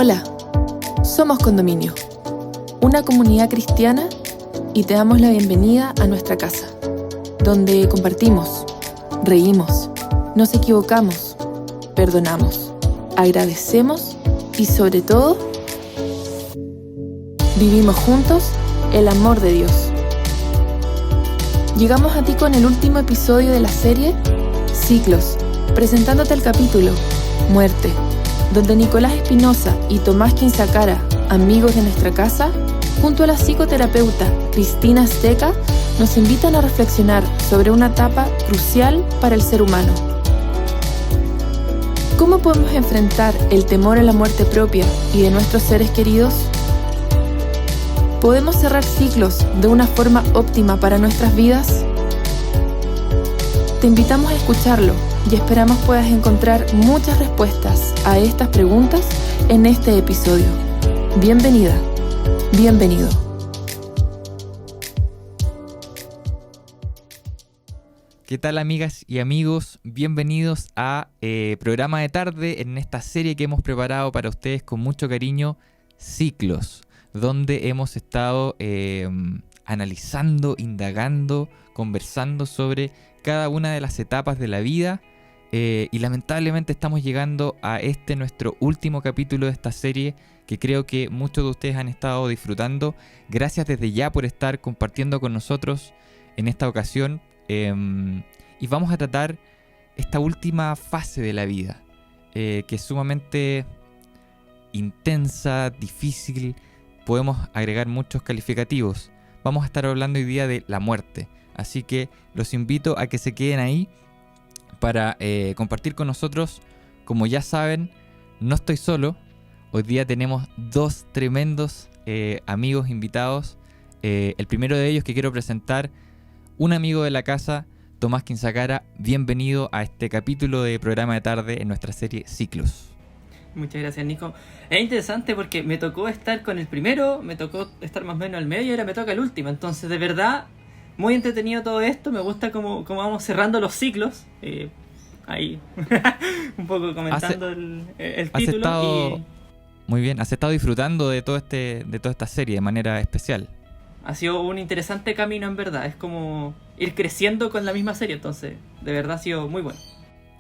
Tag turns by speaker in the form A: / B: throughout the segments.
A: Hola, somos Condominio, una comunidad cristiana, y te damos la bienvenida a nuestra casa, donde compartimos, reímos, nos equivocamos, perdonamos, agradecemos y sobre todo, vivimos juntos el amor de Dios. Llegamos a ti con el último episodio de la serie Ciclos, presentándote el capítulo Muerte, donde Nicolás Espinosa y Tomás Quinsacara, amigos de nuestra casa, junto a la psicoterapeuta Cristina Azteca, nos invitan a reflexionar sobre una etapa crucial para el ser humano. ¿Cómo podemos enfrentar el temor a la muerte propia y de nuestros seres queridos? ¿Podemos cerrar ciclos de una forma óptima para nuestras vidas? Te invitamos a escucharlo y esperamos puedas encontrar muchas respuestas a estas preguntas en este episodio. Bienvenida, bienvenido.
B: ¿Qué tal, amigas y amigos? Bienvenidos a programa de tarde en esta serie que hemos preparado para ustedes con mucho cariño, Ciclos, donde hemos estado analizando, indagando, conversando sobre cada una de las etapas de la vida y lamentablemente estamos llegando a nuestro último capítulo de esta serie que creo que muchos de ustedes han estado disfrutando. Gracias desde ya por estar compartiendo con nosotros en esta ocasión y vamos a tratar esta última fase de la vida que es sumamente intensa, difícil, podemos agregar muchos calificativos. Vamos a estar hablando hoy día de la muerte. Así que los invito a que se queden ahí para compartir con nosotros. Como ya saben, no estoy solo. Hoy día tenemos dos tremendos amigos invitados. El primero de ellos que quiero presentar, un amigo de la casa, Tomás Quinsacara. Bienvenido a este capítulo de programa de tarde en nuestra serie Ciclos.
C: Muchas gracias, Nico. Es interesante porque me tocó estar con el primero, me tocó estar más o menos al medio y ahora me toca el último. Entonces, de verdad, muy entretenido todo esto. Me gusta cómo vamos cerrando los ciclos. Ahí, un poco comentando el título.
B: Muy bien, has estado disfrutando de toda esta serie de manera especial.
C: Ha sido un interesante camino, en verdad. Es como ir creciendo con la misma serie. Entonces, de verdad ha sido muy bueno.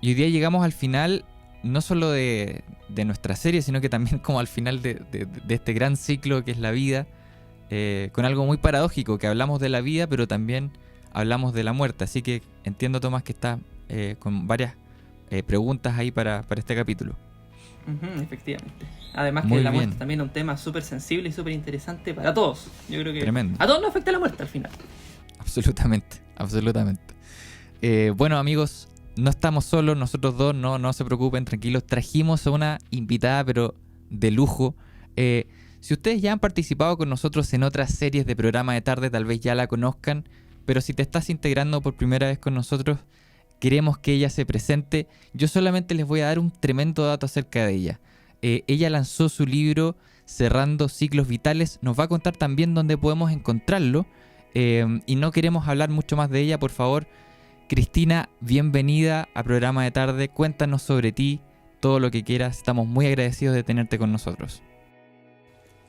B: Y hoy día llegamos al final, no solo de nuestra serie, sino que también como al final de este gran ciclo que es la vida, con algo muy paradójico, que hablamos de la vida, pero también hablamos de la muerte. Así que entiendo, Tomás, que está con varias preguntas ahí para este capítulo.
C: Efectivamente. Además
B: muy
C: que la muerte
B: bien.
C: también es un tema súper sensible y súper interesante para todos. Yo creo que
B: tremendo.
C: A todos nos afecta la muerte al final.
B: Absolutamente. Bueno, amigos, no estamos solos, nosotros dos, no se preocupen, tranquilos. Trajimos a una invitada, pero de lujo. Si ustedes ya han participado con nosotros en otras series de programa de tarde, tal vez ya la conozcan, pero si te estás integrando por primera vez con nosotros, queremos que ella se presente. Yo solamente les voy a dar un tremendo dato acerca de ella. Ella lanzó su libro Cerrando Ciclos Vitales, nos va a contar también dónde podemos encontrarlo, y no queremos hablar mucho más de ella. Por favor, Cristina, bienvenida a programa de tarde, cuéntanos sobre ti, todo lo que quieras, estamos muy agradecidos de tenerte con nosotros.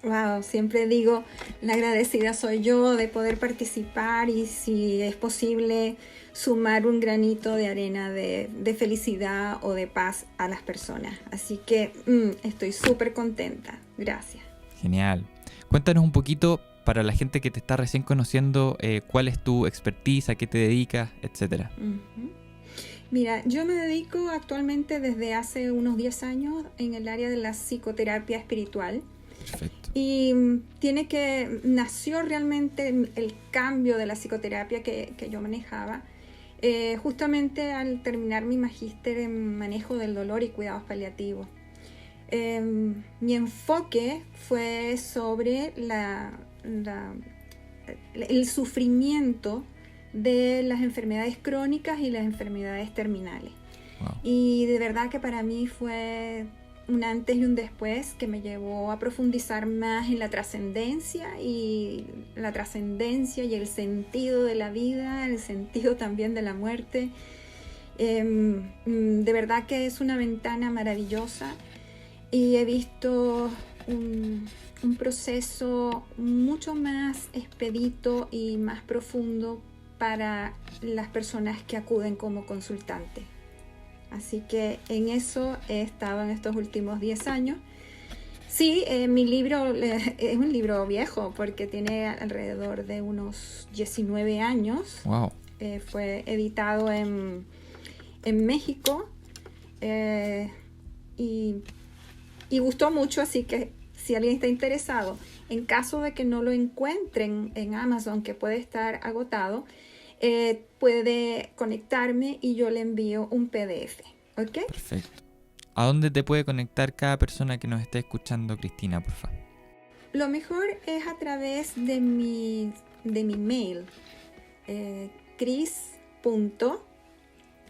D: Wow, siempre digo, la agradecida soy yo de poder participar y si es posible sumar un granito de arena de felicidad o de paz a las personas. Así que estoy súper contenta. Gracias.
B: Genial. Cuéntanos un poquito, para la gente que te está recién conociendo, cuál es tu expertise, a qué te dedicas, etcétera.
D: Mira, yo me dedico actualmente desde hace unos 10 años en el área de la psicoterapia espiritual.
B: Perfecto.
D: Y nació realmente el cambio de la psicoterapia que yo manejaba justamente al terminar mi magíster en manejo del dolor y cuidados paliativos. Mi enfoque fue sobre el sufrimiento de las enfermedades crónicas y las enfermedades terminales.
B: Wow.
D: Y de verdad que para mí fue un antes y un después que me llevó a profundizar más en la trascendencia y el sentido de la vida, el sentido también de la muerte. De verdad que es una ventana maravillosa y he visto un proceso mucho más expedito y más profundo para las personas que acuden como consultante. Así que en eso he estado en estos últimos 10 años. Sí, mi libro es un libro viejo porque tiene alrededor de unos 19 años.
B: Wow.
D: Fue editado en México y gustó mucho, así que si alguien está interesado, en caso de que no lo encuentren en Amazon, que puede estar agotado, puede conectarme y yo le envío un PDF. ¿Ok?
B: Perfecto. ¿A dónde te puede conectar cada persona que nos esté escuchando, Cristina, por favor?
D: Lo mejor es a través de mi mail, Cris.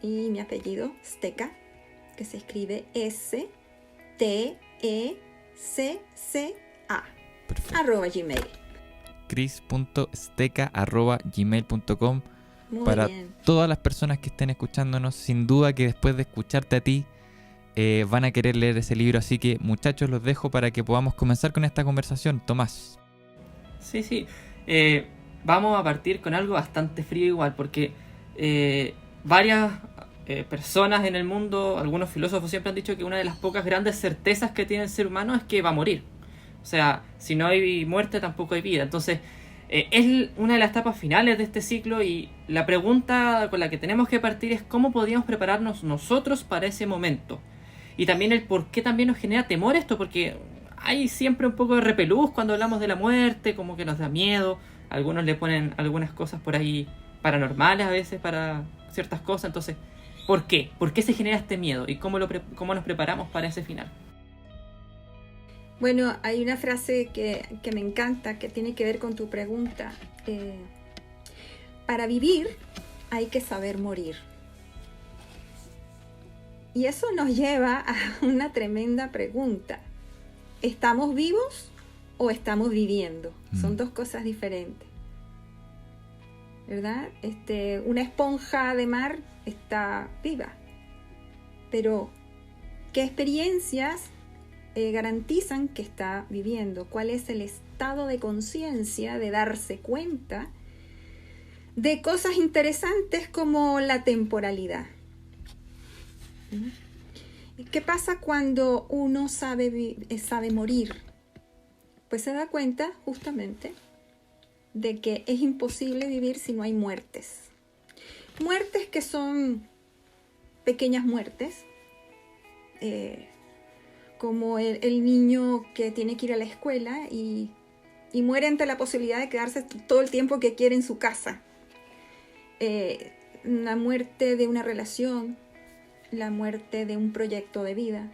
D: Y mi apellido, Stecca, que se escribe STECCA, @gmail.
B: cris.stecca@gmail.com.
D: Muy
B: Para
D: bien.
B: todas las personas que estén escuchándonos, sin duda que después de escucharte a ti, van a querer leer ese libro. Así que, muchachos, los dejo para que podamos comenzar con esta conversación. Tomás.
C: Sí. Vamos a partir con algo bastante frío igual, porque varias personas en el mundo, algunos filósofos siempre han dicho que una de las pocas grandes certezas que tiene el ser humano es que va a morir. O sea, si no hay muerte, tampoco hay vida. Entonces, es una de las etapas finales de este ciclo y la pregunta con la que tenemos que partir es cómo podríamos prepararnos nosotros para ese momento. Y también el por qué también nos genera temor esto, porque hay siempre un poco de repelús cuando hablamos de la muerte, como que nos da miedo. Algunos le ponen algunas cosas por ahí paranormales a veces para ciertas cosas. Entonces, ¿por qué? ¿Por qué se genera este miedo? ¿Y cómo nos preparamos para ese final?
D: Bueno, hay una frase que me encanta, que tiene que ver con tu pregunta. Para vivir hay que saber morir. Y eso nos lleva a una tremenda pregunta. ¿Estamos vivos o estamos viviendo? Son dos cosas diferentes, ¿verdad? Una esponja de mar está viva, pero ¿qué experiencias garantizan que está viviendo? ¿Cuál es el estado de conciencia de darse cuenta de cosas interesantes como la temporalidad? ¿Qué pasa cuando uno sabe morir? Pues se da cuenta justamente de que es imposible vivir si no hay muertes. Muertes que son pequeñas muertes, como el niño que tiene que ir a la escuela y muere ante la posibilidad de quedarse todo el tiempo que quiere en su casa. La muerte de una relación, la muerte de un proyecto de vida,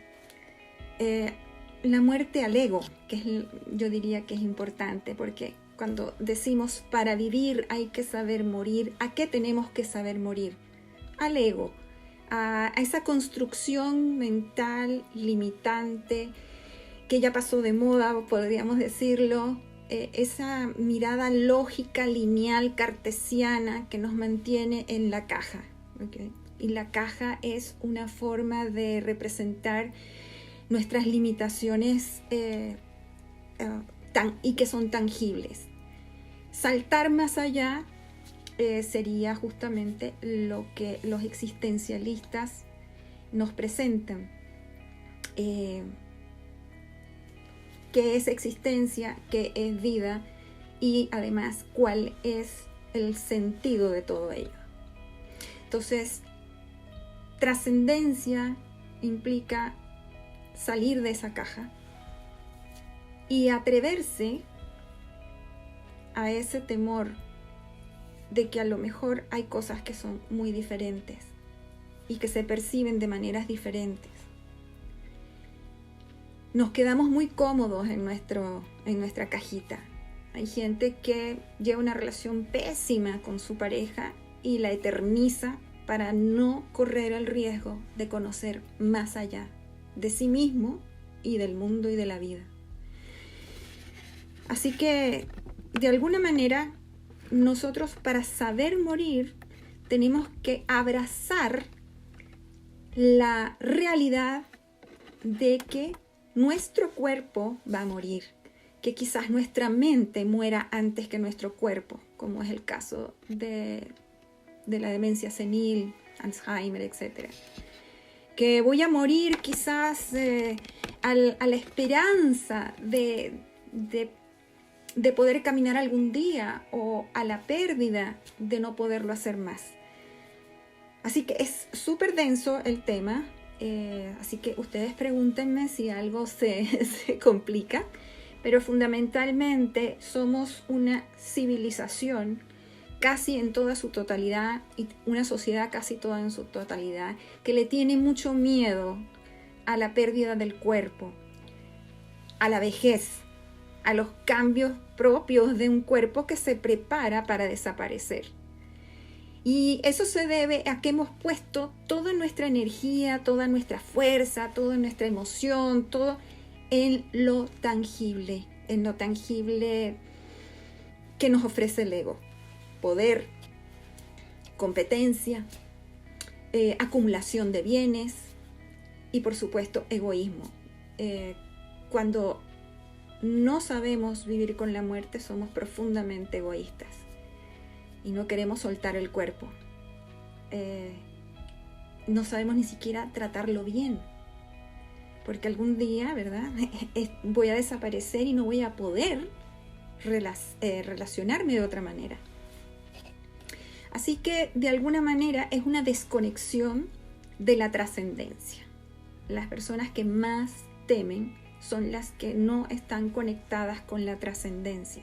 D: la muerte al ego, que yo diría que es importante, porque cuando decimos para vivir hay que saber morir, ¿a qué tenemos que saber morir? Al ego, a esa construcción mental limitante que ya pasó de moda, podríamos decirlo, esa mirada lógica, lineal, cartesiana que nos mantiene en la caja, ¿okay? Y la caja es una forma de representar nuestras limitaciones y que son tangibles. Saltar más allá sería justamente lo que los existencialistas nos presentan. ¿Qué es existencia? ¿Qué es vida? Y además, ¿cuál es el sentido de todo ello? Entonces, trascendencia implica salir de esa caja y atreverse a ese temor de que a lo mejor hay cosas que son muy diferentes y que se perciben de maneras diferentes. Nos quedamos muy cómodos en nuestra cajita. Hay gente que lleva una relación pésima con su pareja y la eterniza para no correr el riesgo de conocer más allá de sí mismo y del mundo y de la vida. Así que, de alguna manera, nosotros para saber morir tenemos que abrazar la realidad de que nuestro cuerpo va a morir, que quizás nuestra mente muera antes que nuestro cuerpo, como es el caso de la demencia senil, Alzheimer, etc. Que voy a morir quizás a la esperanza de poder caminar algún día, o a la pérdida de no poderlo hacer más. Así que es súper denso el tema, así que ustedes pregúntenme si algo se complica, pero fundamentalmente somos una civilización casi en toda su totalidad, y una sociedad casi toda en su totalidad, que le tiene mucho miedo a la pérdida del cuerpo, a la vejez, a los cambios propios de un cuerpo que se prepara para desaparecer. Y eso se debe a que hemos puesto toda nuestra energía, toda nuestra fuerza, toda nuestra emoción, todo en lo tangible que nos ofrece el ego. Poder, competencia, acumulación de bienes y, por supuesto, egoísmo. Cuando no sabemos vivir con la muerte, somos profundamente egoístas y no queremos soltar el cuerpo. No sabemos ni siquiera tratarlo bien, porque algún día, ¿verdad?, voy a desaparecer y no voy a poder relacionarme de otra manera. Así que, de alguna manera, es una desconexión de la trascendencia. Las personas que más temen son las que no están conectadas con la trascendencia,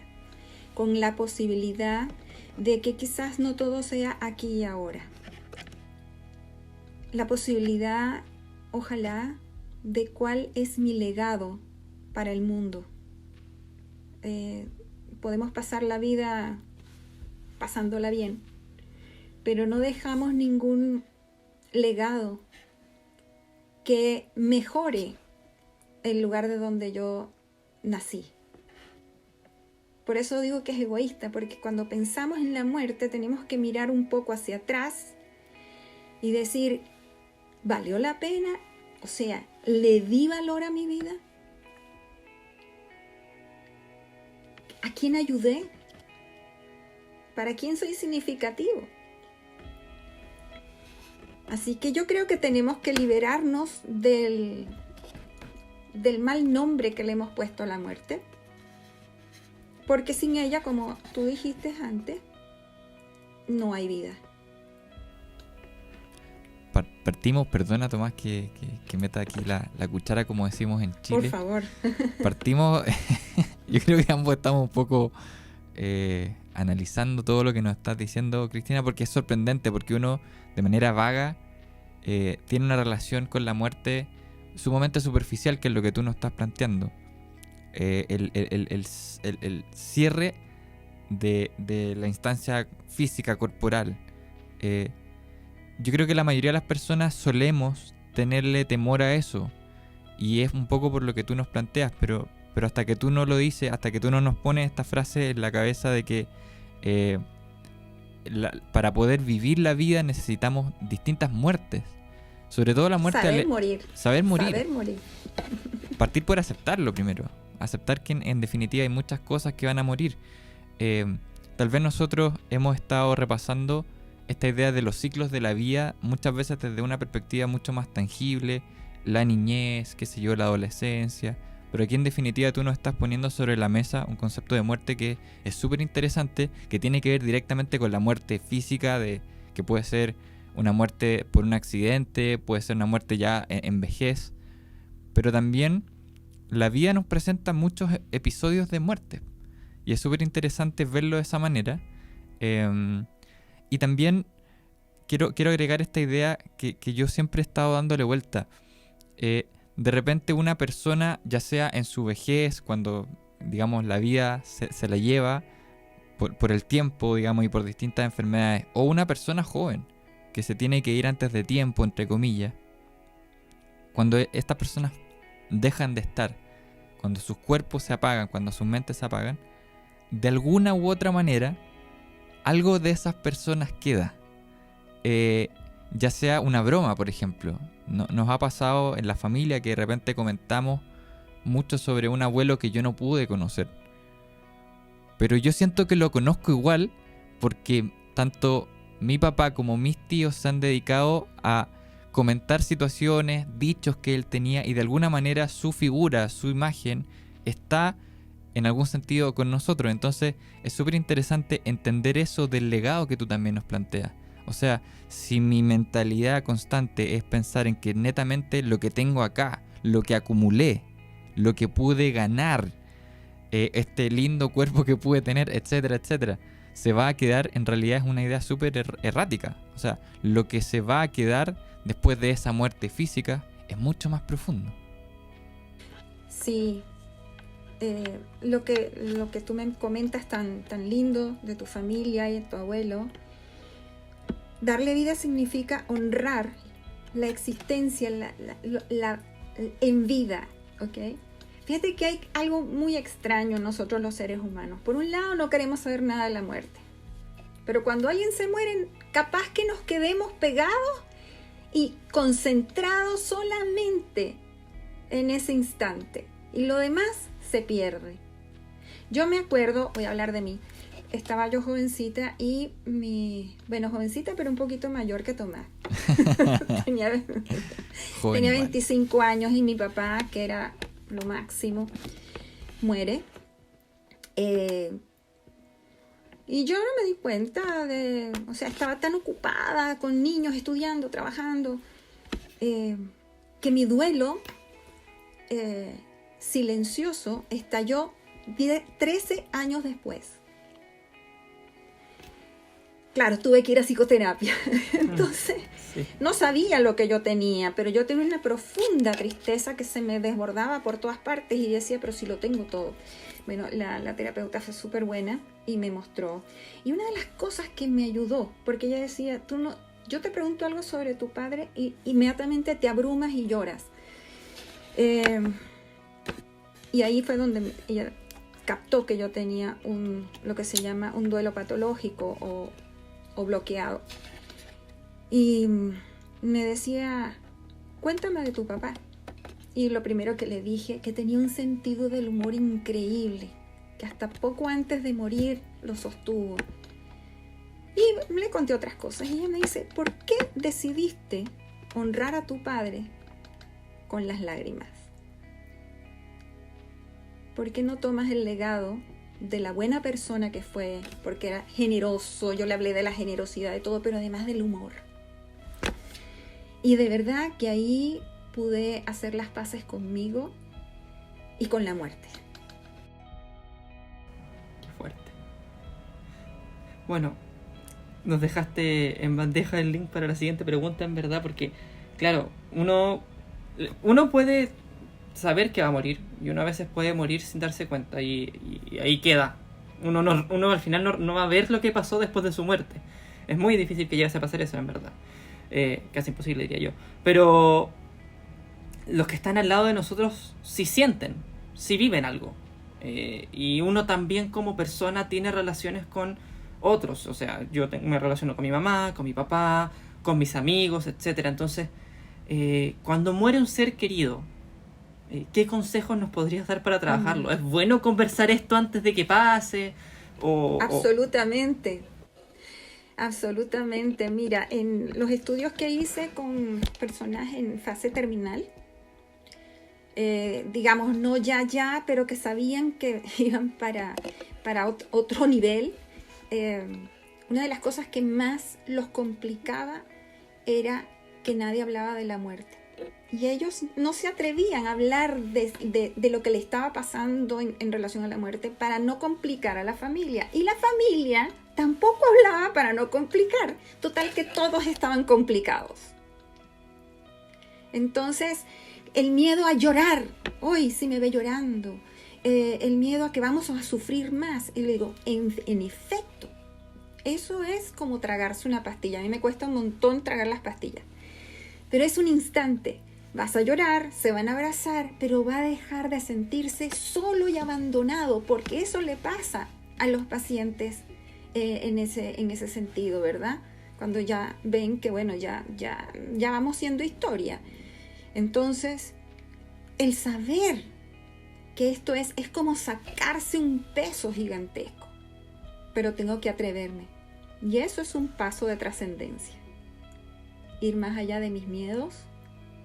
D: con la posibilidad de que quizás no todo sea aquí y ahora. La posibilidad, ojalá, de cuál es mi legado para el mundo. Podemos pasar la vida pasándola bien, pero no dejamos ningún legado que mejore el lugar de donde yo nací. Por eso digo que es egoísta, porque cuando pensamos en la muerte tenemos que mirar un poco hacia atrás y decir, ¿valió la pena? O sea, ¿le di valor a mi vida? ¿A quién ayudé? ¿Para quién soy significativo? Así que yo creo que tenemos que liberarnos del mal nombre que le hemos puesto a la muerte, porque sin ella, como tú dijiste antes, no hay vida.
B: Partimos, perdona Tomás que meta aquí la cuchara, como decimos en Chile.
D: Por favor.
B: Partimos, yo creo que ambos estamos un poco analizando todo lo que nos estás diciendo, Cristina, porque es sorprendente, porque uno de manera vaga tiene una relación con la muerte sumamente superficial, que es lo que tú nos estás planteando. El cierre de la instancia física, corporal. Yo creo que la mayoría de las personas solemos tenerle temor a eso, y es un poco por lo que tú nos planteas, pero hasta que tú no lo dices, hasta que tú no nos pones esta frase en la cabeza de que para poder vivir la vida necesitamos distintas muertes, sobre todo la muerte
D: Saber morir.
B: Saber morir.
D: Saber morir.
B: Partir por aceptarlo primero, aceptar que en definitiva hay muchas cosas que van a morir. Tal vez nosotros hemos estado repasando esta idea de los ciclos de la vida muchas veces desde una perspectiva mucho más tangible, la niñez, qué sé yo, la adolescencia, pero aquí en definitiva tú nos estás poniendo sobre la mesa un concepto de muerte que es súper interesante, que tiene que ver directamente con la muerte física, que puede ser una muerte por un accidente, puede ser una muerte ya en vejez, pero también la vida nos presenta muchos episodios de muerte, y es súper interesante verlo de esa manera. Y también quiero agregar esta idea que yo siempre he estado dándole vuelta. De repente una persona, ya sea en su vejez, cuando digamos la vida se la lleva por el tiempo, digamos, y por distintas enfermedades, o una persona joven que se tiene que ir antes de tiempo, entre comillas, cuando estas personas dejan de estar, cuando sus cuerpos se apagan, cuando sus mentes se apagan, de alguna u otra manera algo de esas personas queda. Ya sea una broma, por ejemplo. Nos ha pasado en la familia que de repente comentamos mucho sobre un abuelo que yo no pude conocer. Pero yo siento que lo conozco igual porque tanto mi papá como mis tíos se han dedicado a comentar situaciones, dichos que él tenía, y de alguna manera su figura, su imagen está en algún sentido con nosotros. Entonces es súper interesante entender eso del legado que tú también nos planteas. O sea, si mi mentalidad constante es pensar en que netamente lo que tengo acá, lo que acumulé, lo que pude ganar, este lindo cuerpo que pude tener, etcétera, etcétera, se va a quedar, en realidad es una idea súper errática. O sea, lo que se va a quedar después de esa muerte física es mucho más profundo.
D: Sí, lo que tú me comentas tan lindo de tu familia y de tu abuelo, darle vida significa honrar la existencia en vida, ¿ok? Fíjate que hay algo muy extraño en nosotros los seres humanos. Por un lado, no queremos saber nada de la muerte, pero cuando alguien se muere, capaz que nos quedemos pegados y concentrados solamente en ese instante, y lo demás se pierde. Yo me acuerdo, voy a hablar de mí, estaba yo jovencita y jovencita pero un poquito mayor que Tomás. tenía 25 años y mi papá, que era lo máximo, muere. Y yo no me di cuenta estaba tan ocupada con niños, estudiando, trabajando, que mi duelo silencioso estalló 13 años después. Claro, tuve que ir a psicoterapia. Entonces, sí, no sabía lo que yo tenía, pero yo tenía una profunda tristeza que se me desbordaba por todas partes y decía, pero si lo tengo todo. Bueno, la terapeuta fue súper buena y me mostró. Y una de las cosas que me ayudó, porque ella decía, yo te pregunto algo sobre tu padre y inmediatamente te abrumas y lloras. Y ahí fue donde ella captó que yo tenía lo que se llama un duelo patológico o bloqueado. Y me decía, cuéntame de tu papá. Y lo primero que le dije, que tenía un sentido del humor increíble, que hasta poco antes de morir lo sostuvo. Y le conté otras cosas y ella me dice, ¿por qué decidiste honrar a tu padre con las lágrimas? ¿Por qué no tomas el legado de la buena persona que fue? Porque era generoso, yo le hablé de la generosidad de todo, pero además del humor. Y de verdad que ahí pude hacer las paces conmigo y con la muerte.
C: Qué fuerte. Bueno, nos dejaste en bandeja el link para la siguiente pregunta, en verdad, porque, claro, uno puede saber que va a morir y uno a veces puede morir sin darse cuenta y ahí queda. Uno al final no va a ver lo que pasó después de su muerte. Es muy difícil que llegase a pasar eso, en verdad. Casi imposible, diría yo. Pero los que están al lado de nosotros sí sienten, sí viven algo. Y uno también como persona tiene relaciones con otros. O sea, yo me relaciono con mi mamá, con mi papá, con mis amigos, etc. Entonces, cuando muere un ser querido, ¿qué consejos nos podrías dar para trabajarlo? ¿Es bueno conversar esto antes de que pase?
D: Absolutamente. Absolutamente. Mira, en los estudios que hice con personas en fase terminal, digamos, no ya, pero que sabían que iban para otro nivel, una de las cosas que más los complicaba era que nadie hablaba de la muerte. Y ellos no se atrevían a hablar de lo que le estaba pasando en relación a la muerte para no complicar a la familia. Y la familia tampoco hablaba para no complicar. Total que todos estaban complicados. Entonces, el miedo a llorar. Hoy sí me ve llorando. El miedo a que vamos a sufrir más. Y le digo, en efecto, eso es como tragarse una pastilla. A mí me cuesta un montón tragar las pastillas. Pero es un instante. Vas a llorar, se van a abrazar, pero va a dejar de sentirse solo y abandonado, porque eso le pasa a los pacientes en ese sentido, ¿verdad? Cuando ya ven que, bueno, ya vamos siendo historia. Entonces, el saber que esto es como sacarse un peso gigantesco, pero tengo que atreverme. Y eso es un paso de trascendencia. Ir más allá de mis miedos,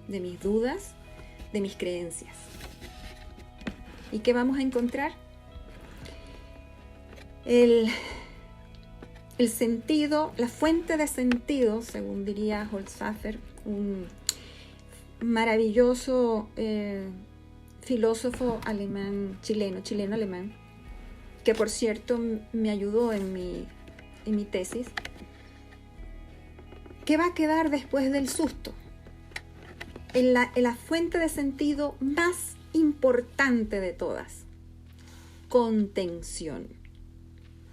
D: de mis dudas, de mis creencias. ¿Y qué vamos a encontrar? El sentido, la fuente de sentido, según diría Holzapffer, un maravilloso filósofo alemán, chileno-alemán, que por cierto me ayudó en mi tesis. ¿Qué va a quedar después del susto? La fuente de sentido más importante de todas: contención.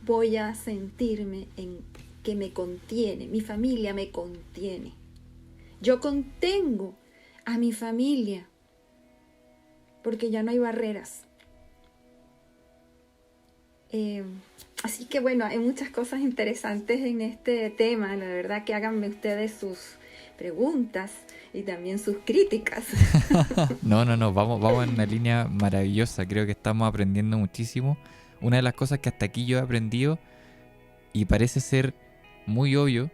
D: Voy a sentirme en que me contiene, mi familia me contiene. Yo contengo a mi familia porque ya no hay barreras. Así que bueno, hay muchas cosas interesantes en este tema. La verdad que háganme ustedes sus preguntas y también sus críticas.
B: No, vamos en una línea maravillosa. Creo que estamos aprendiendo muchísimo. Una de las cosas que hasta aquí yo he aprendido, y parece ser muy obvio,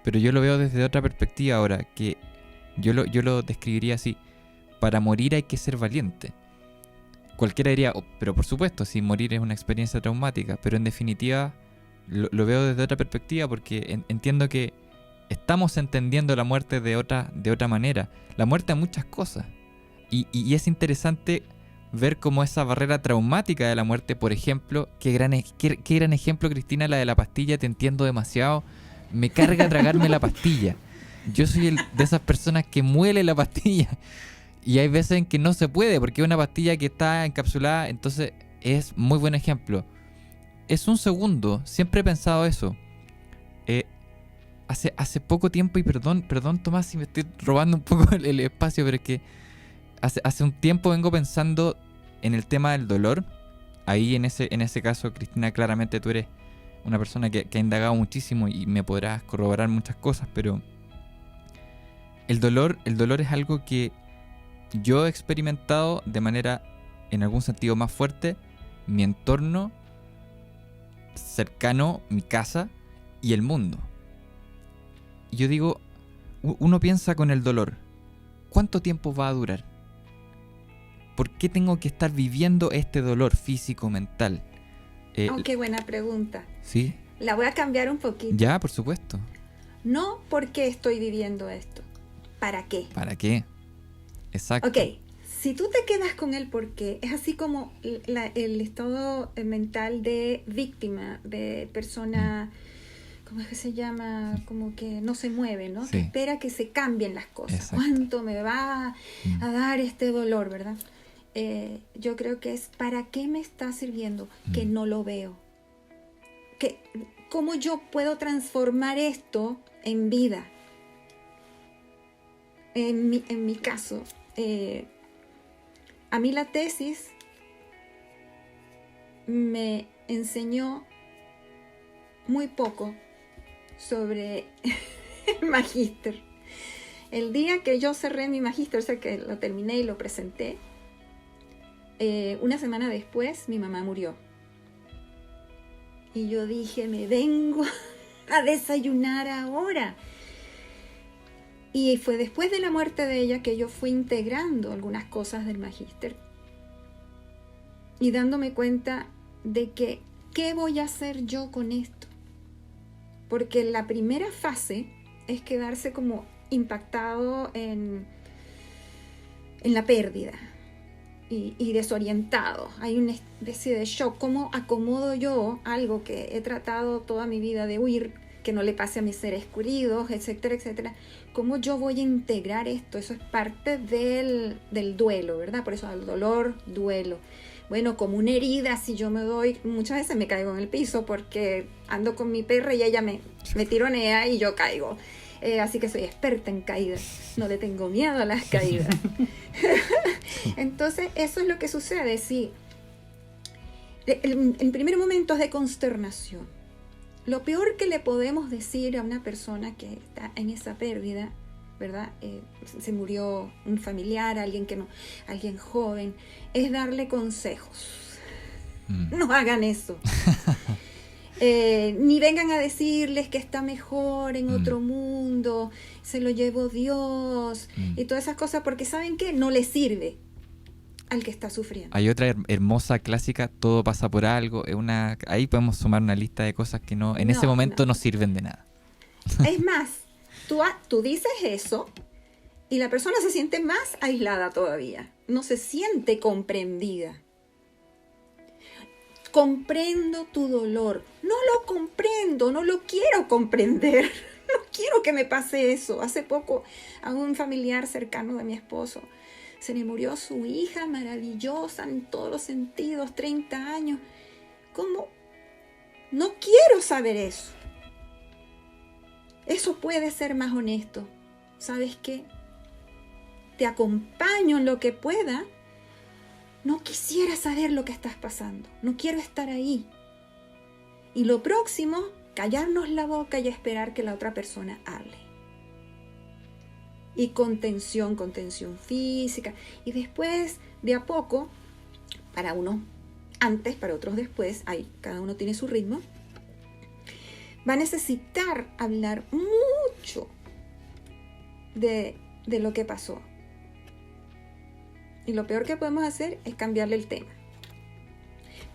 B: pero yo lo veo desde otra perspectiva ahora, que yo lo describiría así: para morir hay que ser valiente. Cualquiera diría, pero por supuesto, si morir es una experiencia traumática, pero en definitiva lo veo desde otra perspectiva, porque entiendo que estamos entendiendo la muerte de otra manera. La muerte a muchas cosas. Y es interesante ver cómo esa barrera traumática de la muerte, por ejemplo, qué gran ejemplo, Cristina, la de la pastilla. Te entiendo demasiado. Me carga tragarme la pastilla. Yo soy de esas personas que muele la pastilla. Y hay veces en que no se puede, porque es una pastilla que está encapsulada. Entonces es muy buen ejemplo. Es un segundo. Siempre he pensado eso. Hace poco tiempo, y perdón Tomás si me estoy robando un poco el espacio, pero es que hace un tiempo vengo pensando en el tema del dolor. Ahí en ese caso, Cristina, claramente tú eres una persona que ha indagado muchísimo y me podrás corroborar muchas cosas, pero el dolor es algo que yo he experimentado de manera, en algún sentido, más fuerte. Mi entorno cercano, mi casa y el mundo. Y yo digo, uno piensa con el dolor, ¿cuánto tiempo va a durar? ¿Por qué tengo que estar viviendo este dolor físico, mental?
D: Qué buena pregunta.
B: ¿Sí?
D: La voy a cambiar un poquito.
B: Ya, por supuesto.
D: No, ¿por qué estoy viviendo esto? ¿Para qué?
B: ¿Para qué? Exacto.
D: Ok, si tú te quedas con el por qué, es así como el estado mental de víctima, de persona, ¿cómo es que se llama? Como que no se mueve, ¿no?
B: Sí.
D: Que espera que se cambien las cosas.
B: Exacto.
D: ¿Cuánto me va a dar este dolor, verdad? Yo creo que es ¿para qué me está sirviendo? Que no lo veo. ¿Cómo yo puedo transformar esto en vida? En mi caso, a mí la tesis me enseñó muy poco sobre el magíster. El día que yo cerré mi magíster, o sea que lo terminé y lo presenté, una semana después mi mamá murió. Y yo dije, me vengo a desayunar ahora. Y fue después de la muerte de ella que yo fui integrando algunas cosas del magíster y dándome cuenta de que, ¿qué voy a hacer yo con esto? Porque la primera fase es quedarse como impactado en la pérdida y desorientado. Hay una especie de shock. ¿Cómo acomodo yo algo que he tratado toda mi vida de huir, que no le pase a mis seres queridos, etcétera, etcétera? ¿Cómo yo voy a integrar esto? Eso es parte del duelo, ¿verdad? Por eso el dolor, duelo. Bueno, como una herida, si yo me doy, muchas veces me caigo en el piso porque ando con mi perra y ella me tironea y yo caigo. Así que soy experta en caídas. No le tengo miedo a las caídas. Entonces, eso es lo que sucede. Sí. En primer momento es de consternación. Lo peor que le podemos decir a una persona que está en esa pérdida ¿verdad? Se murió un familiar, alguien joven, es darle consejos. No hagan eso. Ni vengan a decirles que está mejor en otro mundo, se lo llevó Dios y todas esas cosas, porque ¿saben qué? No les sirve al que está sufriendo.
B: Hay otra hermosa clásica, todo pasa por algo. Ahí podemos sumar una lista de cosas que en ese momento no sirven de nada.
D: Es más, tú dices eso y la persona se siente más aislada todavía, no se siente comprendida. Comprendo tu dolor. No lo comprendo, no lo quiero comprender. No quiero que me pase eso. Hace poco a un familiar cercano de mi esposo se le murió su hija maravillosa en todos los sentidos, 30 años. ¿Cómo? No quiero saber eso. Eso puede ser más honesto. ¿Sabes qué? Te acompaño en lo que pueda. No quisiera saber lo que estás pasando. No quiero estar ahí. Y lo próximo, callarnos la boca y esperar que la otra persona hable. Y contención física. Y después, de a poco, para unos antes, para otros después, cada uno tiene su ritmo, va a necesitar hablar mucho de lo que pasó. Y lo peor que podemos hacer es cambiarle el tema.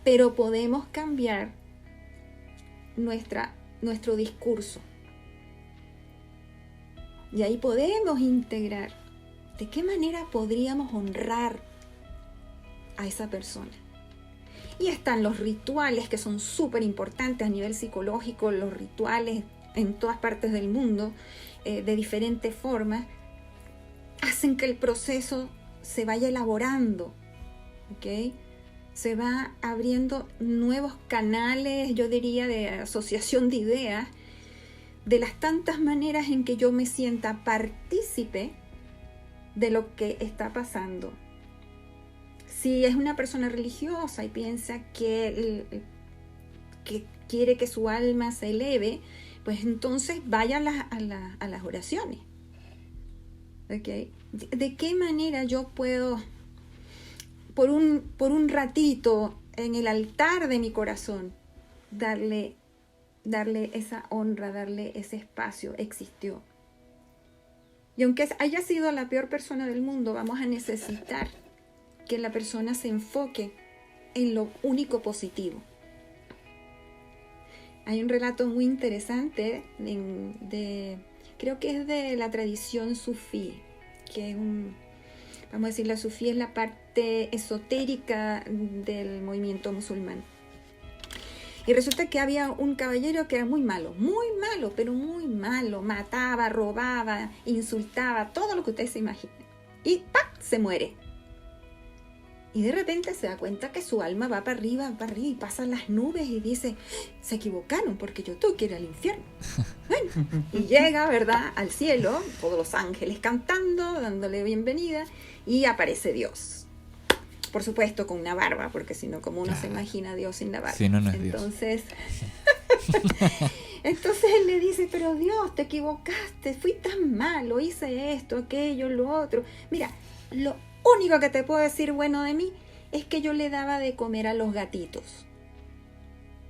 D: Pero podemos cambiar nuestro discurso. Y ahí podemos integrar de qué manera podríamos honrar a esa persona. Y están los rituales que son súper importantes a nivel psicológico, los rituales en todas partes del mundo, de diferentes formas, hacen que el proceso se vaya elaborando, ¿ok? Se va abriendo nuevos canales, yo diría, de asociación de ideas, de las tantas maneras en que yo me sienta partícipe de lo que está pasando. Si es una persona religiosa y piensa que quiere que su alma se eleve, pues entonces vaya a las oraciones. ¿Okay? ¿De qué manera yo puedo, por un ratito, en el altar de mi corazón, darle esa honra, darle ese espacio? Existió. Y aunque haya sido la peor persona del mundo, vamos a necesitar que la persona se enfoque en lo único positivo. Hay un relato muy interesante creo que es de la tradición sufí, que es vamos a decir, la sufí es la parte esotérica del movimiento musulmán. Y resulta que había un caballero que era muy malo, pero muy malo, mataba, robaba, insultaba, todo lo que ustedes se imaginen. Y ¡pam!, se muere. Y de repente se da cuenta que su alma va para arriba, y pasan las nubes y dice, se equivocaron porque yo tengo que ir al infierno. Bueno, y llega, ¿verdad?, al cielo, todos los ángeles cantando, dándole bienvenida, y aparece Dios. Por supuesto con una barba, porque si no, como uno se imagina a Dios sin la barba.
B: Si no es
D: entonces, entonces él le dice, pero Dios, te equivocaste, fui tan malo, hice esto, aquello, lo otro. Mira, lo único que te puedo decir bueno de mí es que yo le daba de comer a los gatitos.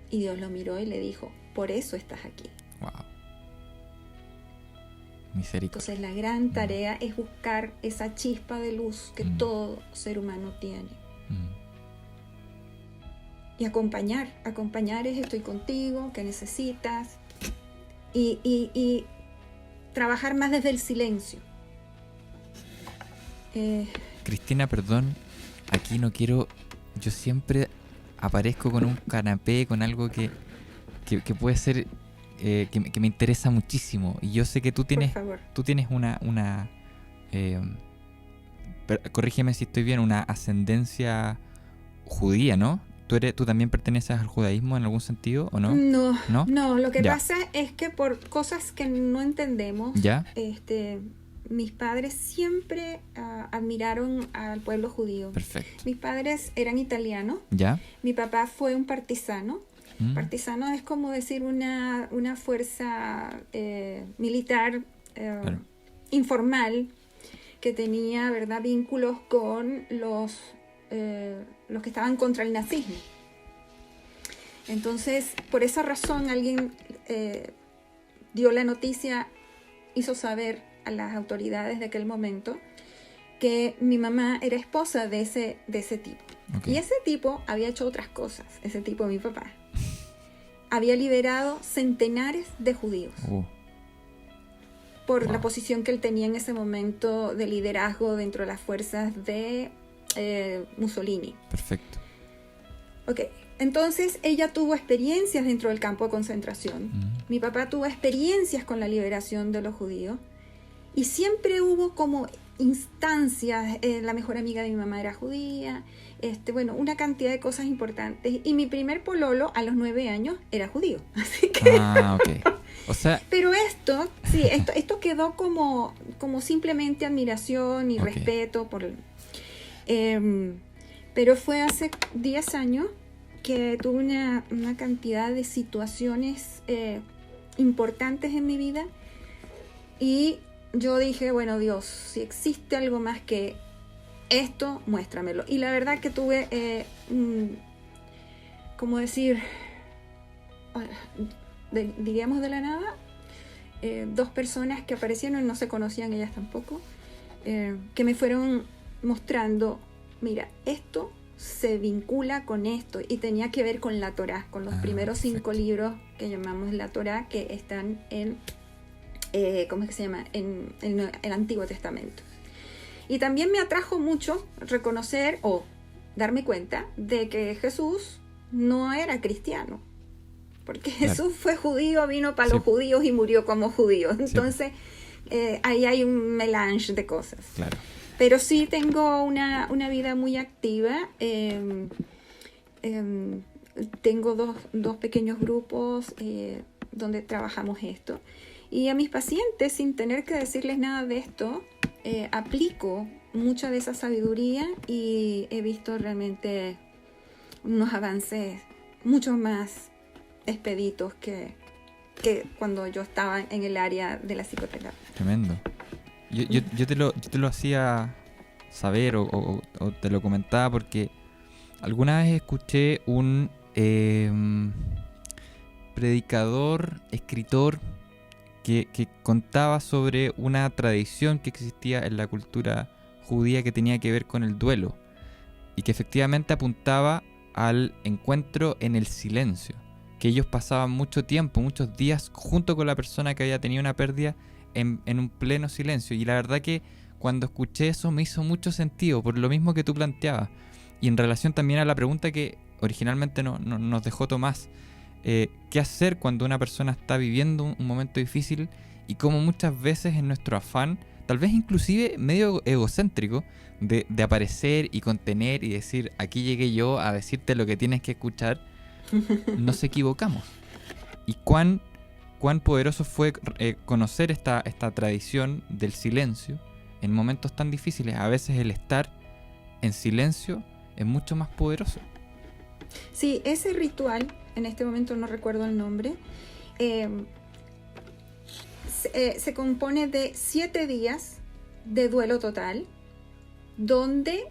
D: Y Dios lo miró y le dijo, por eso estás aquí.
B: Wow. Misericordia.
D: Entonces la gran tarea es buscar esa chispa de luz que todo ser humano tiene. Y acompañar es estoy contigo, ¿qué necesitas? Y trabajar más desde el silencio.
B: Cristina, perdón, aquí no quiero, yo siempre aparezco con un canapé, con algo que puede ser, que me interesa muchísimo, y yo sé que tú tienes una corrígeme si estoy bien, una ascendencia judía, ¿no? ¿Tú también perteneces al judaísmo en algún sentido o no?
D: No, lo que pasa es que por cosas que no entendemos,
B: ¿ya?
D: Mis padres siempre admiraron al pueblo judío.
B: Perfecto.
D: Mis padres eran italianos.
B: ¿Ya?
D: Mi papá fue un partisano. Partisano es como decir una fuerza militar
B: claro,
D: informal que tenía, ¿verdad?, vínculos con los que estaban contra el nazismo. Entonces, por esa razón, alguien dio la noticia, hizo saber a las autoridades de aquel momento que mi mamá era esposa de ese tipo.
B: Okay.
D: Y ese tipo había hecho otras cosas, ese tipo, mi papá. Había liberado centenares de judíos por la posición que él tenía en ese momento de liderazgo dentro de las fuerzas de Mussolini.
B: Perfecto.
D: Ok, entonces ella tuvo experiencias dentro del campo de concentración. Mi papá tuvo experiencias con la liberación de los judíos. Y siempre hubo como instancias, la mejor amiga de mi mamá era judía, bueno, una cantidad de cosas importantes. Y mi primer pololo a los 9 años era judío. Así que...
B: ok. O sea...
D: Pero esto quedó como simplemente admiración y respeto por... pero fue hace 10 años que tuve una cantidad de situaciones importantes en mi vida y yo dije, bueno, Dios, si existe algo más que esto, muéstramelo. Y la verdad que tuve, ¿cómo decir? Diríamos de la nada, 2 personas que aparecieron, no se conocían ellas tampoco, que me fueron mostrando, mira, esto se vincula con esto y tenía que ver con la Torá, con los primeros 5 libros que llamamos la Torá, que están en ¿cómo es que se llama? En el Antiguo Testamento. Y también me atrajo mucho reconocer o darme cuenta de que Jesús no era cristiano, porque Jesús fue judío, vino para los judíos y murió como judío. Entonces ahí hay un melange de cosas.
B: Claro.
D: Pero sí tengo una vida muy activa. Tengo dos pequeños grupos donde trabajamos esto. Y a mis pacientes, sin tener que decirles nada de esto, aplico mucha de esa sabiduría y he visto realmente unos avances mucho más expeditos que cuando yo estaba en el área de la psicoterapia.
B: Tremendo. Yo te lo hacía saber o te lo comentaba porque alguna vez escuché un predicador, escritor, que contaba sobre una tradición que existía en la cultura judía que tenía que ver con el duelo y que efectivamente apuntaba al encuentro en el silencio, que ellos pasaban mucho tiempo, muchos días junto con la persona que había tenido una pérdida en un pleno silencio. Y la verdad que cuando escuché eso me hizo mucho sentido, por lo mismo que tú planteabas, y en relación también a la pregunta que originalmente nos dejó Tomás. ¿Qué hacer cuando una persona está viviendo un momento difícil y cómo muchas veces en nuestro afán, tal vez inclusive medio egocéntrico, de aparecer y contener y decir, aquí llegué yo a decirte lo que tienes que escuchar, nos equivocamos? Y cuán poderoso fue conocer esta tradición del silencio en momentos tan difíciles. A veces el estar en silencio es mucho más poderoso.
D: Sí, ese ritual, en este momento no recuerdo el nombre, se compone de 7 días de duelo total, donde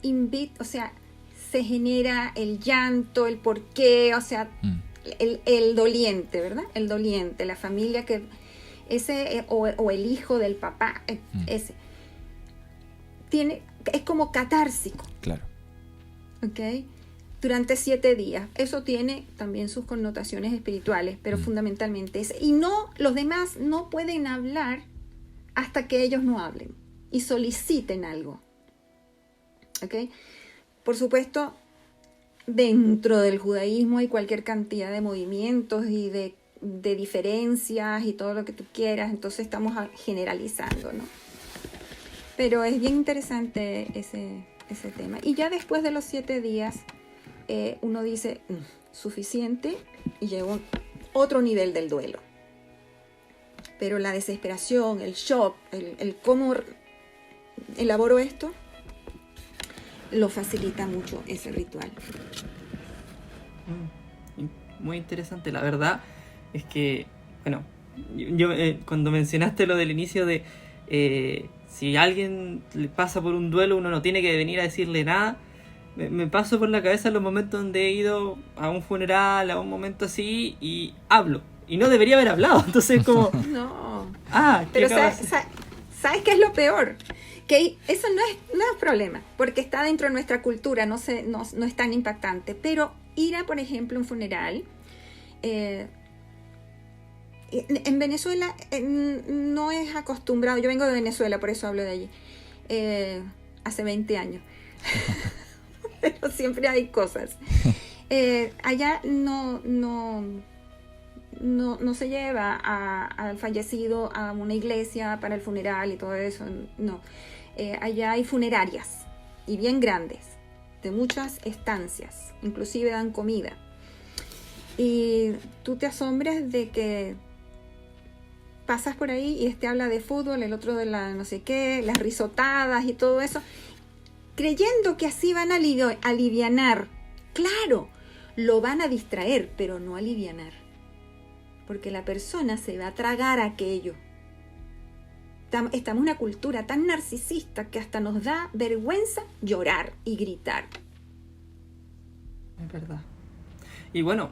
D: se genera el llanto, el porqué, o sea, el doliente, ¿verdad? El doliente, la familia que o el hijo del papá, ese es como catársico.
B: Claro.
D: ¿Ok? Durante 7 días. Eso tiene también sus connotaciones espirituales, pero fundamentalmente es. Y los demás no pueden hablar hasta que ellos no hablen y soliciten algo. ¿Ok? Por supuesto, dentro del judaísmo hay cualquier cantidad de movimientos y de diferencias y todo lo que tú quieras, entonces estamos generalizando, ¿no? Pero es bien interesante ese tema. Y ya después de los 7 días, uno dice, suficiente, y llegó a otro nivel del duelo. Pero la desesperación, el shock, el cómo elaboro esto, lo facilita mucho ese ritual.
C: Muy interesante, la verdad es que, bueno, yo cuando mencionaste lo del inicio de Si alguien le pasa por un duelo, uno no tiene que venir a decirle nada. Me paso por la cabeza los momentos donde he ido a un funeral, a un momento así, y hablo. Y no debería haber hablado. Entonces como...
D: No.
C: ¿qué
D: Pero
C: acabas de
D: ¿sabes qué es lo peor? Que eso no es problema, porque está dentro de nuestra cultura, no es tan impactante. Pero ir a, por ejemplo, un funeral... en Venezuela no es acostumbrado. Yo vengo de Venezuela, por eso hablo de allí. Hace 20 años. Pero siempre hay cosas. Allá no se lleva al fallecido a una iglesia para el funeral y todo eso. No. Allá hay funerarias, y bien grandes, de muchas estancias. Inclusive dan comida. Y tú te asombras de que pasas por ahí y este habla de fútbol, el otro de la no sé qué, las risotadas y todo eso, creyendo que así van a alivianar. Claro, lo van a distraer, pero no alivianar. Porque la persona se va a tragar aquello. Estamos en una cultura tan narcisista que hasta nos da vergüenza llorar y gritar.
C: Es verdad. Y bueno,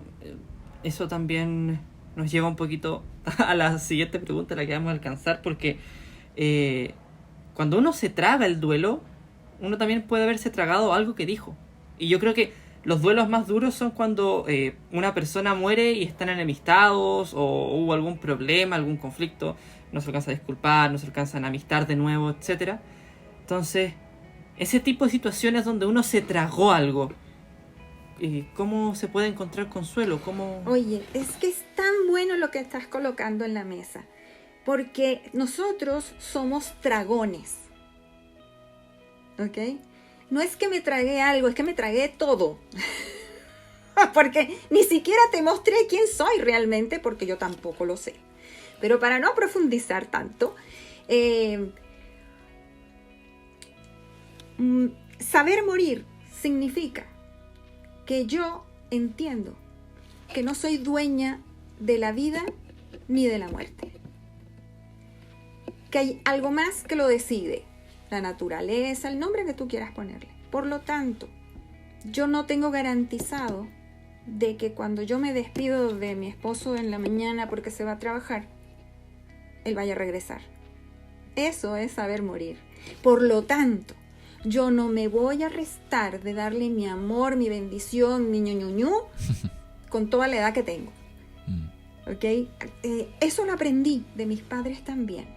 C: eso también nos lleva un poquito a la siguiente pregunta, la que vamos a alcanzar, porque cuando uno se traga el duelo, uno también puede haberse tragado algo que dijo. Y yo creo que los duelos más duros son cuando una persona muere y están enemistados, o hubo algún problema, algún conflicto, no se alcanza a disculpar, no se alcanzan a amistar de nuevo, etc. Entonces, ese tipo de situaciones donde uno se tragó algo, ¿cómo se puede encontrar consuelo? ¿Cómo...
D: Oye, es que es tan bueno lo que estás colocando en la mesa, porque nosotros somos dragones, ¿ok? No es que me tragué algo, es que me tragué todo. Porque ni siquiera te mostré quién soy realmente, porque yo tampoco lo sé. Pero para no profundizar tanto, saber morir significa que yo entiendo que no soy dueña de la vida ni de la muerte. Que hay algo más que lo decide. La naturaleza, el nombre que tú quieras ponerle. Por lo tanto, yo no tengo garantizado de que cuando yo me despido de mi esposo en la mañana porque se va a trabajar, él vaya a regresar. Eso es saber morir. Por lo tanto, yo no me voy a restar de darle mi amor, mi bendición, mi ñuñuñu con toda la edad que tengo. ¿Ok? Eso lo aprendí de mis padres también.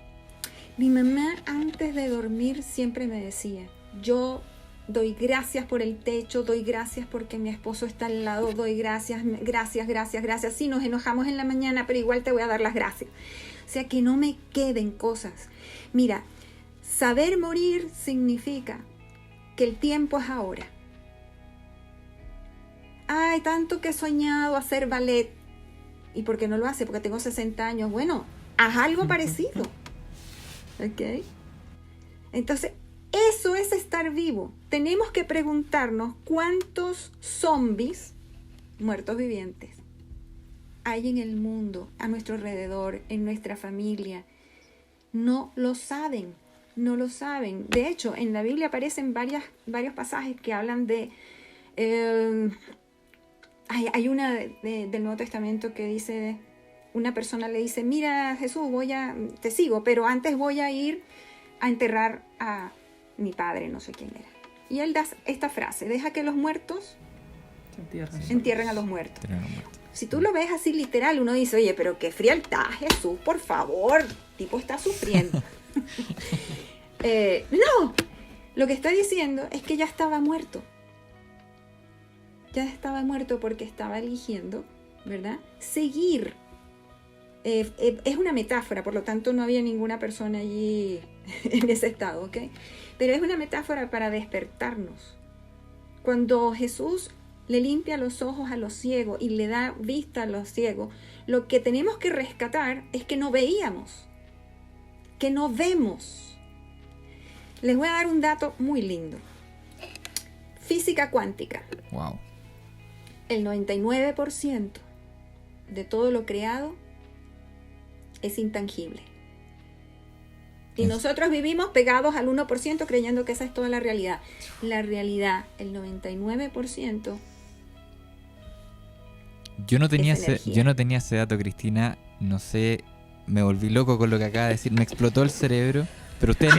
D: Mi mamá antes de dormir siempre me decía, yo doy gracias por el techo, doy gracias porque mi esposo está al lado, doy gracias. Sí, nos enojamos en la mañana, pero igual te voy a dar las gracias. O sea, que no me queden cosas. Mira, saber morir significa que el tiempo es ahora. Ay, tanto que he soñado hacer ballet. ¿Y por qué no lo hace? Porque tengo 60 años. Bueno, haz algo parecido. ¿Ok? Entonces, eso es estar vivo. Tenemos que preguntarnos cuántos zombies, muertos vivientes, hay en el mundo, a nuestro alrededor, en nuestra familia. No lo saben, no lo saben. De hecho, en la Biblia aparecen varios pasajes que hablan de... hay una del Nuevo Testamento que dice... Una persona le dice, mira Jesús, te sigo, pero antes voy a ir a enterrar a mi padre, no sé quién era. Y él da esta frase, deja que los muertos entierren a los muertos. Si tú lo ves así literal, uno dice, oye, pero qué frialdad, Jesús, por favor, el tipo está sufriendo. No, lo que está diciendo es que ya estaba muerto. Ya estaba muerto porque estaba eligiendo, ¿verdad? Seguir. Es una metáfora, por lo tanto no había ninguna persona allí en ese estado, ¿ok? Pero es una metáfora para despertarnos. Cuando Jesús le limpia los ojos a los ciegos y le da vista a los ciegos, lo que tenemos que rescatar es que no veíamos, que no vemos. Les voy a dar un dato muy lindo. Física cuántica.
B: Wow.
D: El 99% de todo lo creado es intangible. Y nosotros vivimos pegados al 1% creyendo que esa es toda la realidad. La realidad, el 99%.
B: Yo no tenía
D: Esa energía.
B: ese dato, Cristina. No sé, me volví loco con lo que acaba de decir. Me explotó el cerebro. Pero ustedes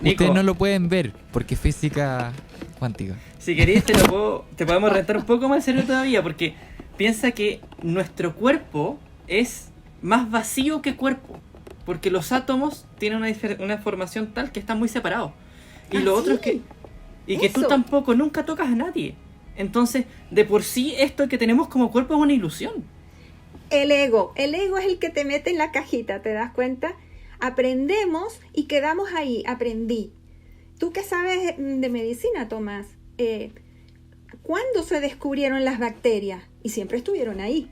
C: Nico,
B: no lo pueden ver porque es física cuántica.
C: si querés te podemos rentar un poco más el cerebro todavía, porque piensa que nuestro cuerpo es más vacío que cuerpo, porque los átomos tienen una formación tal que están muy separados. Y lo otro es que tú
D: Eso.
C: tampoco nunca tocas a nadie. Entonces, de por sí esto que tenemos como cuerpo es una ilusión.
D: El ego es el que te mete en la cajita, ¿te das cuenta? Aprendemos y quedamos ahí, aprendí. ¿Tú qué sabes de medicina, Tomás? ¿Cuándo se descubrieron las bacterias? Y siempre estuvieron ahí.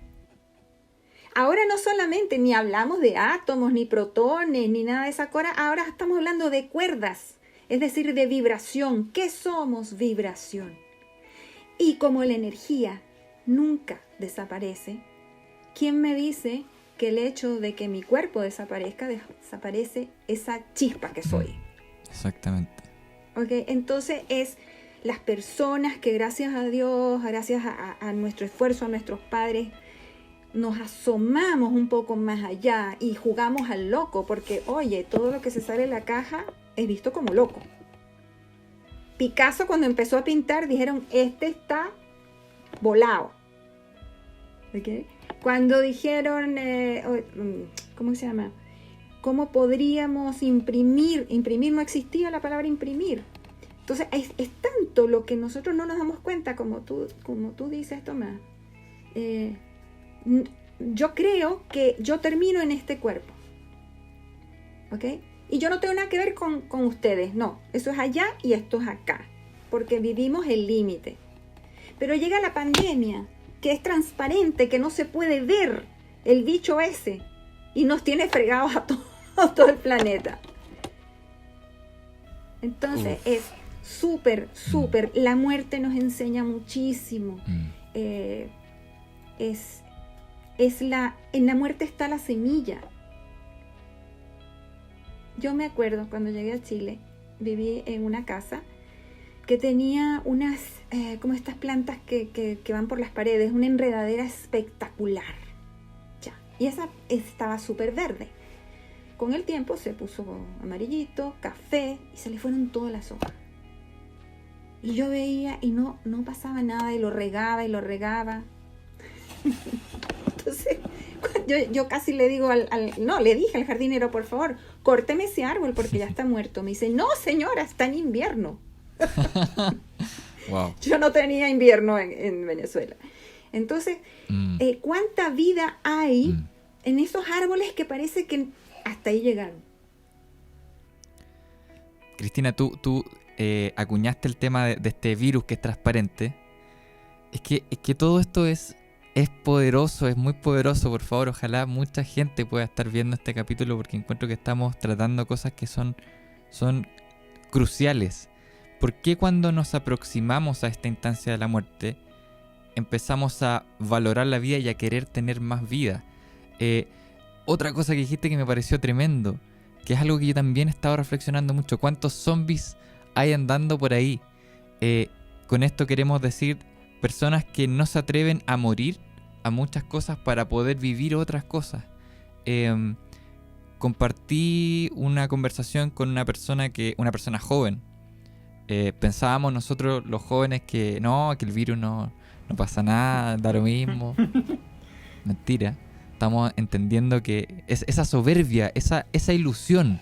D: Ahora no solamente ni hablamos de átomos, ni protones, ni nada de esa cosa, ahora estamos hablando de cuerdas, es decir, de vibración. ¿Qué somos? Vibración. Y como la energía nunca desaparece, ¿quién me dice que el hecho de que mi cuerpo desaparezca, desaparece esa chispa que soy?
B: Exactamente.
D: ¿Ok? Entonces es las personas que gracias a Dios, gracias a nuestro esfuerzo, a nuestros padres, nos asomamos un poco más allá y jugamos al loco, porque oye, todo lo que se sale de la caja es visto como loco. Picasso, cuando empezó a pintar, dijeron, este está volado. ¿Okay? Cuando dijeron, ¿cómo se llama? ¿Cómo podríamos imprimir? Imprimir, no existía la palabra imprimir. Entonces es tanto lo que nosotros no nos damos cuenta, como tú dices, Tomás. Yo creo que yo termino en este cuerpo. ¿Ok? Y yo no tengo nada que ver con ustedes, no. Eso es allá y esto es acá. Porque vivimos el límite. Pero llega la pandemia, que es transparente, que no se puede ver el bicho ese. Y nos tiene fregados a todo el planeta. Entonces es súper. La muerte nos enseña muchísimo. En la muerte está la semilla. Yo me acuerdo cuando llegué a Chile, viví en una casa que tenía unas, como estas plantas que van por las paredes, una enredadera espectacular. Ya. Y esa estaba súper verde. Con el tiempo se puso amarillito, café, y se le fueron todas las hojas. Y yo veía y no pasaba nada, y lo regaba. Entonces, yo casi le digo le dije al jardinero, por favor, córteme ese árbol porque ya está muerto. Me dice, no señora, está en invierno.
B: Wow.
D: Yo no tenía invierno en Venezuela. Entonces, ¿cuánta vida hay en esos árboles que parece que hasta ahí llegaron?
B: Cristina, tú acuñaste el tema de este virus que es transparente. Es que todo esto es poderoso, es muy poderoso. Por favor, ojalá mucha gente pueda estar viendo este capítulo, porque encuentro que estamos tratando cosas que son cruciales. ¿Por qué cuando nos aproximamos a esta instancia de la muerte empezamos a valorar la vida y a querer tener más vida? Otra cosa que dijiste que me pareció tremendo, que es algo que yo también he estado reflexionando mucho: ¿cuántos zombies hay andando por ahí? Con esto queremos decir personas que no se atreven a morir a muchas cosas para poder vivir otras cosas. Compartí una conversación con una persona joven. Pensábamos nosotros los jóvenes que el virus no pasa nada, da lo mismo. Mentira. Estamos entendiendo que es esa soberbia, esa ilusión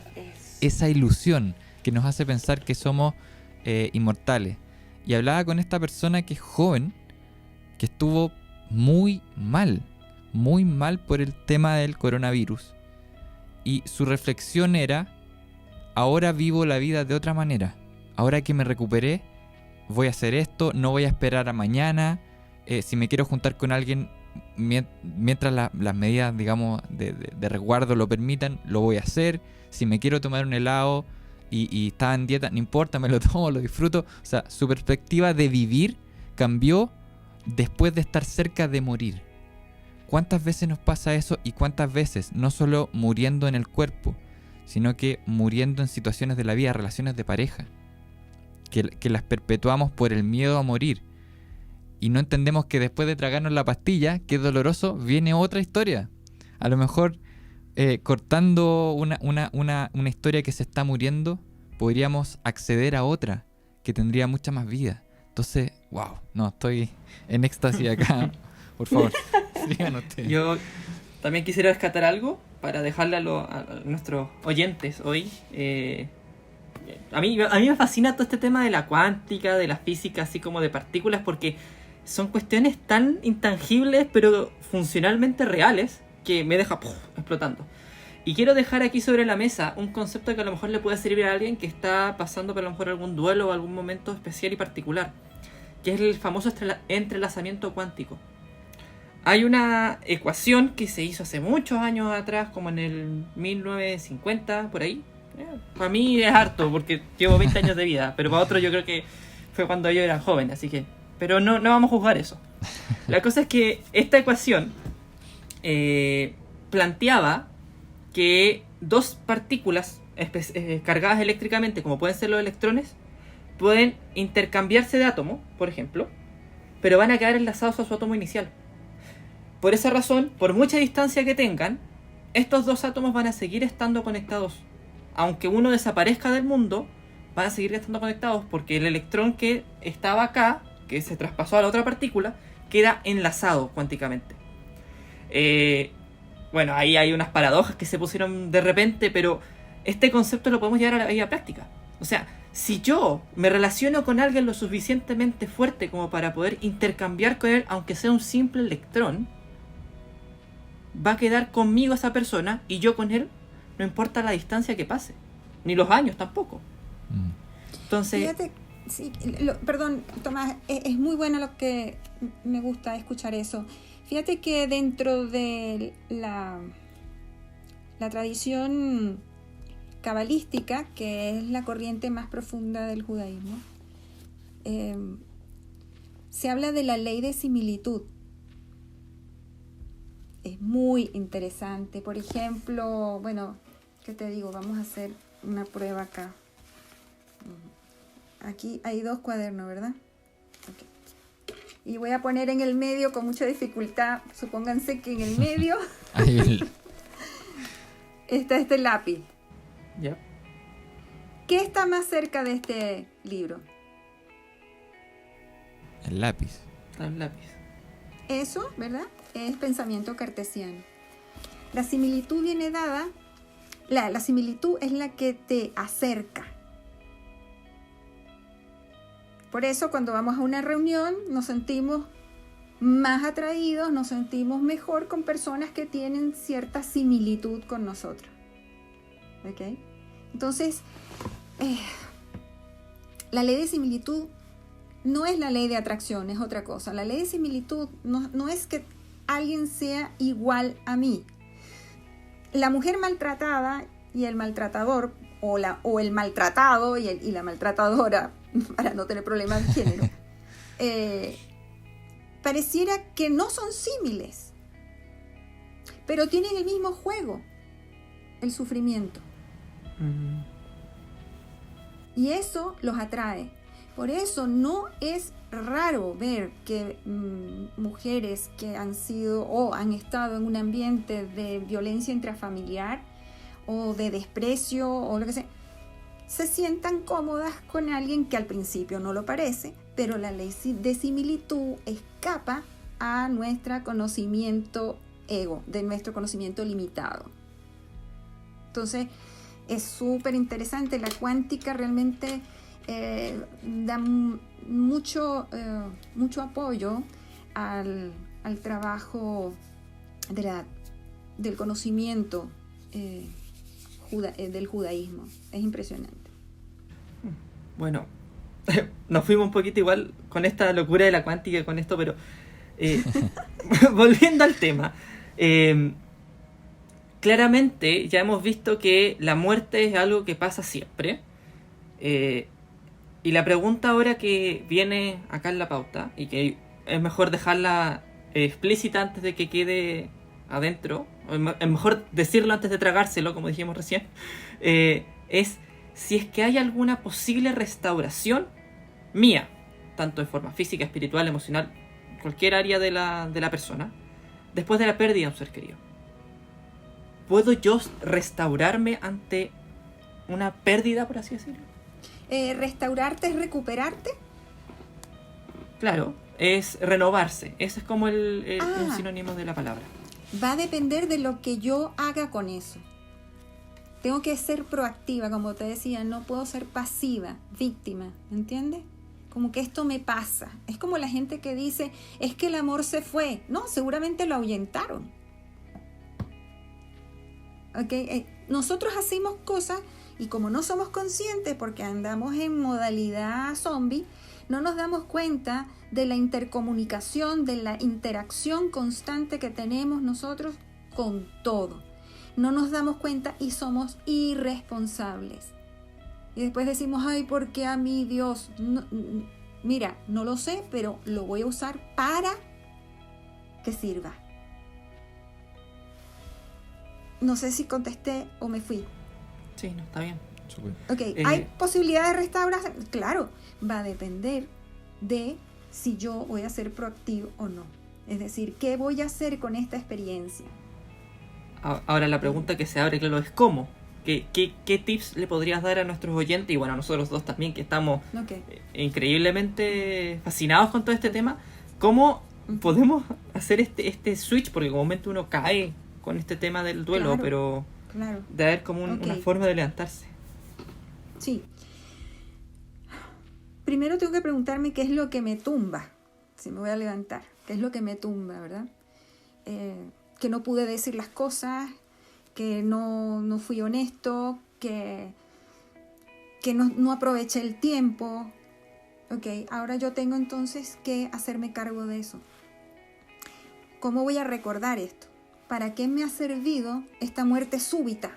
B: que nos hace pensar que somos inmortales. Y hablaba con esta persona que es joven, que estuvo muy mal por el tema del coronavirus. Y su reflexión era: ahora vivo la vida de otra manera. Ahora que me recuperé, voy a hacer esto, no voy a esperar a mañana. Si me quiero juntar con alguien, mientras las medidas, digamos, de resguardo lo permitan, lo voy a hacer. Si me quiero tomar un helado y estaba en dieta, no importa, me lo tomo, lo disfruto. O sea, su perspectiva de vivir cambió después de estar cerca de morir. ¿Cuántas veces nos pasa eso? Y cuántas veces, no solo muriendo en el cuerpo, sino que muriendo en situaciones de la vida, relaciones de pareja, que las perpetuamos por el miedo a morir. Y no entendemos que después de tragarnos la pastilla, que es doloroso, viene otra historia. A lo mejor cortando una historia que se está muriendo, podríamos acceder a otra que tendría mucha más vida. Entonces, wow, no, estoy en éxtasis acá. Por favor, sigan ustedes.
C: Yo también quisiera rescatar algo para dejarle a nuestros oyentes hoy. A mí me fascina todo este tema de la cuántica, de la física, así como de partículas, porque son cuestiones tan intangibles, pero funcionalmente reales, que me deja explotando. Y quiero dejar aquí sobre la mesa un concepto que a lo mejor le puede servir a alguien que está pasando por a lo mejor algún duelo o algún momento especial y particular, que es el famoso entrelazamiento cuántico. Hay una ecuación que se hizo hace muchos años atrás, como en el 1950, por ahí. Para mí es harto, porque llevo 20 años de vida, pero para otros yo creo que fue cuando yo era joven, así que... Pero no vamos a juzgar eso. La cosa es que esta ecuación planteaba que dos partículas cargadas eléctricamente, como pueden ser los electrones, pueden intercambiarse de átomo, por ejemplo, pero van a quedar enlazados a su átomo inicial. Por esa razón, por mucha distancia que tengan, estos dos átomos van a seguir estando conectados. Aunque uno desaparezca del mundo, van a seguir estando conectados porque el electrón que estaba acá, que se traspasó a la otra partícula, queda enlazado cuánticamente. Bueno, ahí hay unas paradojas que se pusieron de repente, pero este concepto lo podemos llevar a la vida práctica. O sea, si yo me relaciono con alguien lo suficientemente fuerte como para poder intercambiar con él, aunque sea un simple electrón, va a quedar conmigo esa persona y yo con él, no importa la distancia que pase, ni los años tampoco. Entonces...
D: Fíjate, sí, perdón, Tomás, es muy bueno lo que me gusta escuchar eso. Fíjate que dentro de la tradición cabalística, que es la corriente más profunda del judaísmo, se habla de la ley de similitud. Es muy interesante. Por ejemplo, bueno, ¿qué te digo? Vamos a hacer una prueba acá. Aquí hay 2 cuadernos, ¿verdad? Okay. Y voy a poner en el medio con mucha dificultad. Supónganse que en el medio está este lápiz.
C: ¿Ya?
D: ¿Qué está más cerca de este libro?
B: El lápiz.
C: El lápiz.
D: Eso, ¿verdad? Es pensamiento cartesiano. La similitud viene dada, la similitud es la que te acerca. Por eso cuando vamos a una reunión nos sentimos más atraídos, nos sentimos mejor con personas que tienen cierta similitud con nosotros. ¿Ok? Entonces, la ley de similitud no es la ley de atracción, es otra cosa. La ley de similitud no es que alguien sea igual a mí. La mujer maltratada y el maltratador, o el maltratado y la maltratadora, para no tener problemas de género, pareciera que no son símiles, pero tienen el mismo juego, el sufrimiento. Y eso los atrae. Por eso no es raro ver que mujeres que han sido o han estado en un ambiente de violencia intrafamiliar o de desprecio o lo que sea, se sientan cómodas con alguien que al principio no lo parece, pero la ley de similitud escapa a nuestro conocimiento ego, de nuestro conocimiento limitado. Entonces es súper interesante. La cuántica realmente da mucho apoyo al trabajo del conocimiento del judaísmo. Es impresionante.
C: Bueno, nos fuimos un poquito igual con esta locura de la cuántica y con esto, pero volviendo al tema, claramente ya hemos visto que la muerte es algo que pasa siempre. Y la pregunta ahora que viene acá en la pauta, y que es mejor dejarla explícita antes de que quede adentro, es mejor decirlo antes de tragárselo, como dijimos recién, es si es que hay alguna posible restauración mía, tanto de forma física, espiritual, emocional, cualquier área de la persona, después de la pérdida de un ser querido. ¿Puedo yo restaurarme ante una pérdida, por así decirlo?
D: ¿Restaurarte es recuperarte?
C: Claro, es renovarse. Ese es como un sinónimo de la palabra.
D: Va a depender de lo que yo haga con eso. Tengo que ser proactiva, como te decía, no puedo ser pasiva, víctima, ¿entiendes? Como que esto me pasa. Es como la gente que dice, es que el amor se fue. No, seguramente lo ahuyentaron. ¿Okay? Nosotros hacemos cosas y como no somos conscientes porque andamos en modalidad zombie, no nos damos cuenta de la intercomunicación, de la interacción constante que tenemos nosotros con todo. No nos damos cuenta y somos irresponsables. Y después decimos, ay, ¿por qué a mí Dios? No, mira, no lo sé, pero lo voy a usar para que sirva. No sé si contesté o me fui.
C: Sí, no, está bien.
B: Súper.
D: Ok, ¿hay posibilidad de restauración? Claro, va a depender de si yo voy a ser proactivo o no. Es decir, ¿qué voy a hacer con esta experiencia?
C: Ahora la pregunta que se abre, claro, es ¿cómo? ¿Qué tips le podrías dar a nuestros oyentes? Y bueno, a nosotros dos también, que estamos increíblemente fascinados con todo este tema. ¿Cómo podemos hacer este switch? Porque comúnmente uno cae con este tema del duelo,
D: Claro,
C: pero
D: claro.
C: de haber como una forma de levantarse.
D: Sí. Primero tengo que preguntarme qué es lo que me tumba, si me voy a levantar. ¿Qué es lo que me tumba, verdad? Que no pude decir las cosas, que no fui honesto, que no aproveché el tiempo. Ok, ahora yo tengo entonces que hacerme cargo de eso. ¿Cómo voy a recordar esto? ¿Para qué me ha servido esta muerte súbita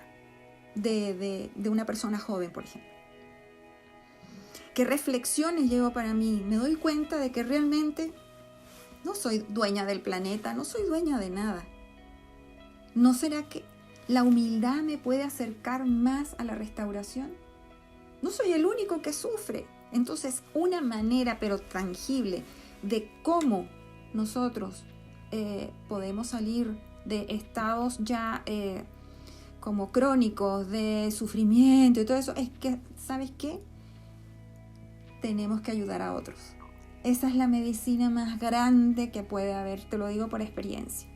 D: de una persona joven, por ejemplo? ¿Qué reflexiones llevo para mí? Me doy cuenta de que realmente no soy dueña del planeta, no soy dueña de nada. ¿No será que la humildad me puede acercar más a la restauración? No soy el único que sufre. Entonces, una manera, pero tangible, de cómo nosotros podemos salir de estados ya como crónicos de sufrimiento y todo eso, es que, ¿sabes qué? Tenemos que ayudar a otros. Esa es la medicina más grande que puede haber, te lo digo por experiencia.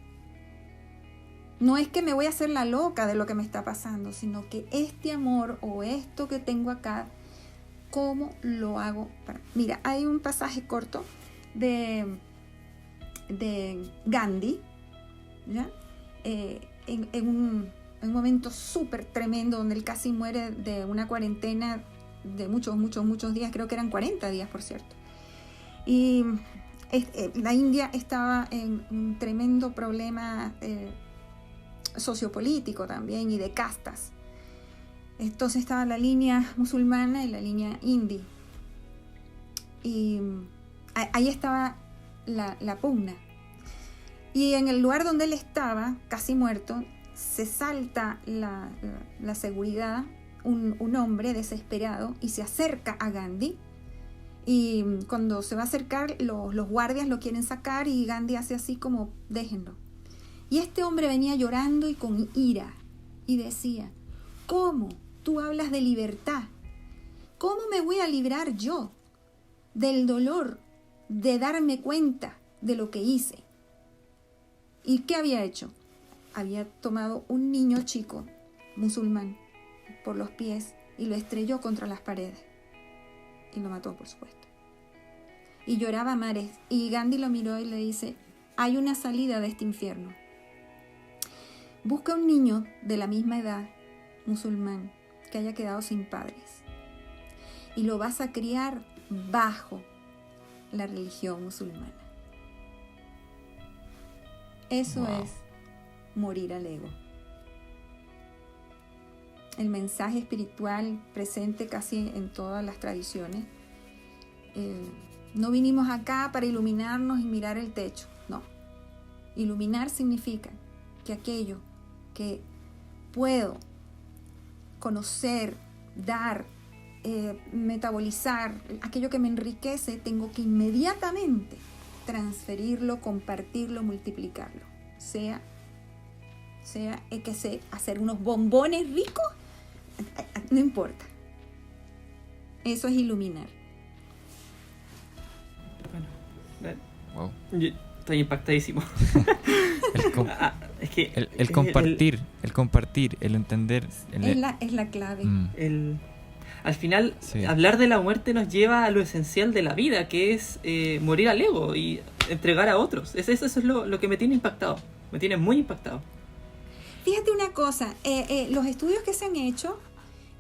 D: No es que me voy a hacer la loca de lo que me está pasando, sino que este amor o esto que tengo acá, ¿cómo lo hago? Mira, hay un pasaje corto de Gandhi, ¿ya? En un momento súper tremendo donde él casi muere de una cuarentena de muchos días, creo que eran 40 días, por cierto. Y la India estaba en un tremendo problema sociopolítico también y de castas. Entonces estaba la línea musulmana y la línea hindi. Y ahí estaba la pugna. Y en el lugar donde él estaba, casi muerto, se salta la seguridad, un hombre desesperado, y se acerca a Gandhi. Y cuando se va a acercar, los guardias lo quieren sacar y Gandhi hace así como, déjenlo. Y este hombre venía llorando y con ira y decía, ¿cómo tú hablas de libertad? ¿Cómo me voy a librar yo del dolor de darme cuenta de lo que hice? ¿Y qué había hecho? Había tomado un niño chico, musulmán, por los pies y lo estrelló contra las paredes. Y lo mató, por supuesto. Y lloraba a mares. Y Gandhi lo miró y le dice, hay una salida de este infierno. Busca un niño de la misma edad, musulmán, que haya quedado sin padres. Y lo vas a criar bajo la religión musulmana. Eso es morir al ego. El mensaje espiritual presente casi en todas las tradiciones. No vinimos acá para iluminarnos y mirar el techo. No. Iluminar significa que aquello que puedo conocer, dar, metabolizar, aquello que me enriquece, tengo que inmediatamente transferirlo, compartirlo, multiplicarlo. Sea que sé hacer unos bombones ricos, no importa. Eso es iluminar.
C: Bueno,
B: Wow.
C: yo estoy impactadísimo. Es que
B: El compartir, el entender.
D: Es la clave.
C: Al final,
B: Sí.
C: hablar de la muerte nos lleva a lo esencial de la vida, que es morir al ego y entregar a otros. Eso es lo que me tiene impactado. Me tiene muy impactado.
D: Fíjate una cosa, los estudios que se han hecho,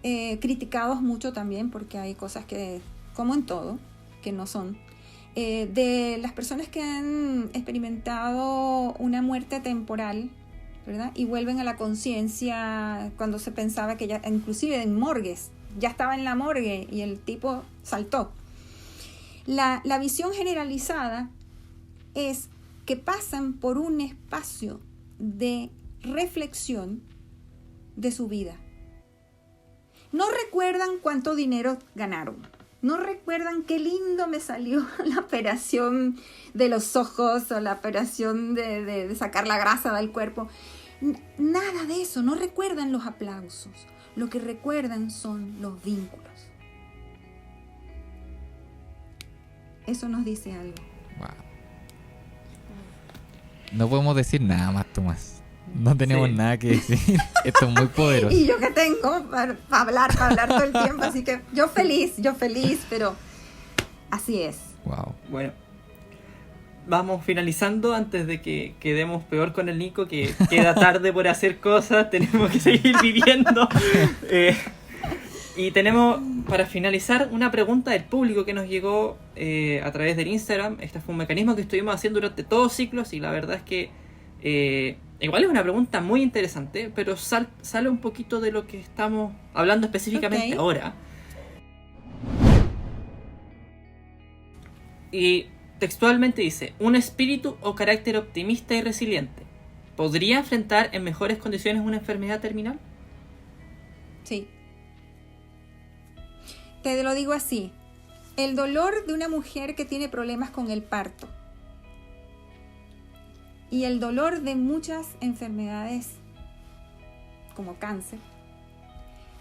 D: criticados mucho también, porque hay cosas que, como en todo, que no son, de las personas que han experimentado una muerte temporal, ¿verdad? Y vuelven a la conciencia cuando se pensaba que ya, inclusive en morgues, ya estaba en la morgue y el tipo saltó. La visión generalizada es que pasan por un espacio de reflexión de su vida. No recuerdan cuánto dinero ganaron. No recuerdan qué lindo me salió la operación de los ojos o la operación de sacar la grasa del cuerpo. Nada de eso. No recuerdan los aplausos. Lo que recuerdan son los vínculos. Eso nos dice algo.
B: Wow. No podemos decir nada más, Tomás. No tenemos nada que decir. Esto es muy poderoso.
D: Y yo que tengo para hablar todo el tiempo. Así que yo feliz, pero así es.
B: Wow.
C: Bueno, vamos finalizando antes de que quedemos peor con el Nico, que queda tarde por hacer cosas, tenemos que seguir viviendo. Y tenemos, para finalizar, una pregunta del público que nos llegó a través del Instagram. Este fue un mecanismo que estuvimos haciendo durante todos ciclos y la verdad es que igual es una pregunta muy interesante, pero sale un poquito de lo que estamos hablando específicamente ahora. Y textualmente dice: un espíritu o carácter optimista y resiliente ¿podría enfrentar en mejores condiciones una enfermedad terminal?
D: Sí. Te lo digo así. El dolor de una mujer que tiene problemas con el parto y el dolor de muchas enfermedades como cáncer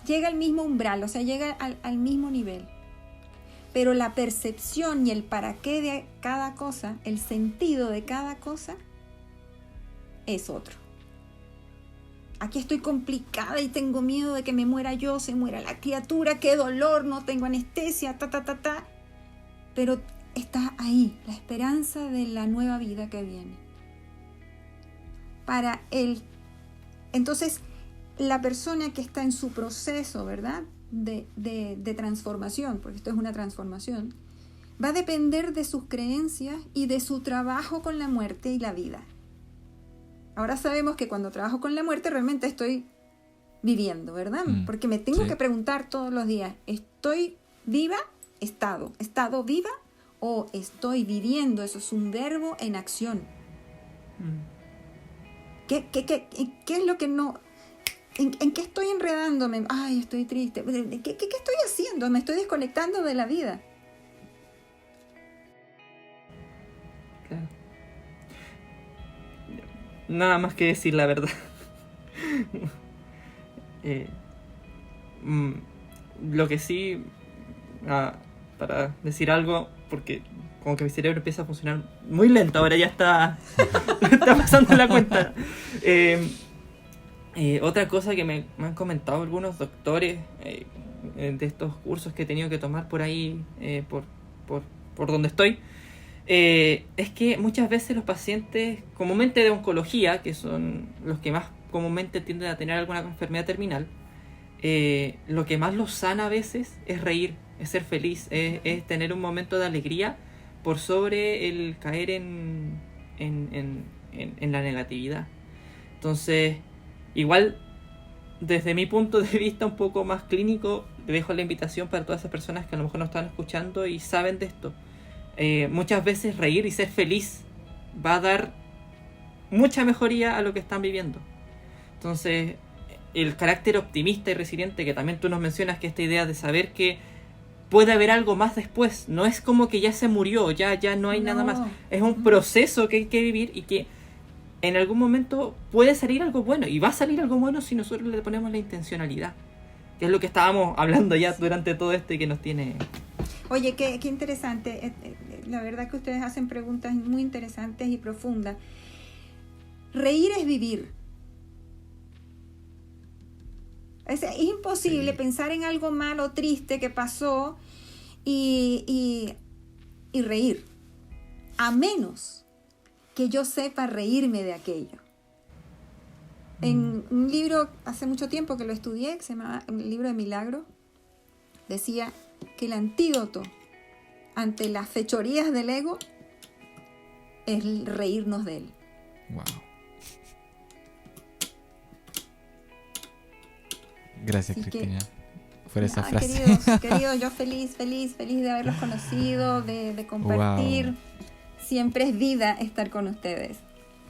D: llega al mismo umbral, o sea, llega al mismo nivel. Pero la percepción y el para qué de cada cosa, el sentido de cada cosa, es otro. Aquí estoy complicada y tengo miedo de que me muera yo, se muera la criatura, qué dolor, no tengo anestesia, Pero está ahí, la esperanza de la nueva vida que viene. Entonces, la persona que está en su proceso, ¿verdad?, de transformación, porque esto es una transformación, va a depender de sus creencias y de su trabajo con la muerte y la vida. Ahora sabemos que cuando trabajo con la muerte realmente estoy viviendo, ¿verdad? Porque me tengo que preguntar todos los días, ¿estoy viva? ¿Estado viva? ¿O estoy viviendo? Eso es un verbo en acción. ¿Qué es lo que no... ¿En qué estoy enredándome? Ay, estoy triste. ¿Qué estoy haciendo? Me estoy desconectando de la vida.
C: Claro. Nada más que decir la verdad. Lo que sí, para decir algo, porque como que mi cerebro empieza a funcionar muy lento, ahora ya está pasando la cuenta. Otra cosa que me han comentado algunos doctores de estos cursos que he tenido que tomar por ahí, por donde estoy, es que muchas veces los pacientes comúnmente de oncología, que son los que más comúnmente tienden a tener alguna enfermedad terminal, lo que más los sana a veces es reír, es ser feliz, es tener un momento de alegría por sobre el caer en la negatividad. Entonces, igual, desde mi punto de vista un poco más clínico, le dejo la invitación para todas esas personas que a lo mejor nos están escuchando y saben de esto. Muchas veces reír y ser feliz va a dar mucha mejoría a lo que están viviendo. Entonces, el carácter optimista y resiliente que también tú nos mencionas, que esta idea de saber que puede haber algo más después, no es como que ya se murió, ya no hay nada más, es un proceso que hay que vivir y que en algún momento puede salir algo bueno, y va a salir algo bueno si nosotros le ponemos la intencionalidad, que es lo que estábamos hablando ya durante todo esto y que nos tiene...
D: Oye, qué interesante. La verdad que ustedes hacen preguntas muy interesantes y profundas. Reír es vivir. Es imposible pensar en algo malo, triste que pasó y reír, a menos que yo sepa reírme de aquello. En un libro, hace mucho tiempo que lo estudié, que se llama el libro de Milagros, decía que el antídoto ante las fechorías del ego es reírnos de él.
B: Wow. Gracias,
D: Así
B: Cristina, por esa frase.
D: Queridos, yo feliz de haberlos conocido, de compartir. Wow. Siempre es vida estar con ustedes.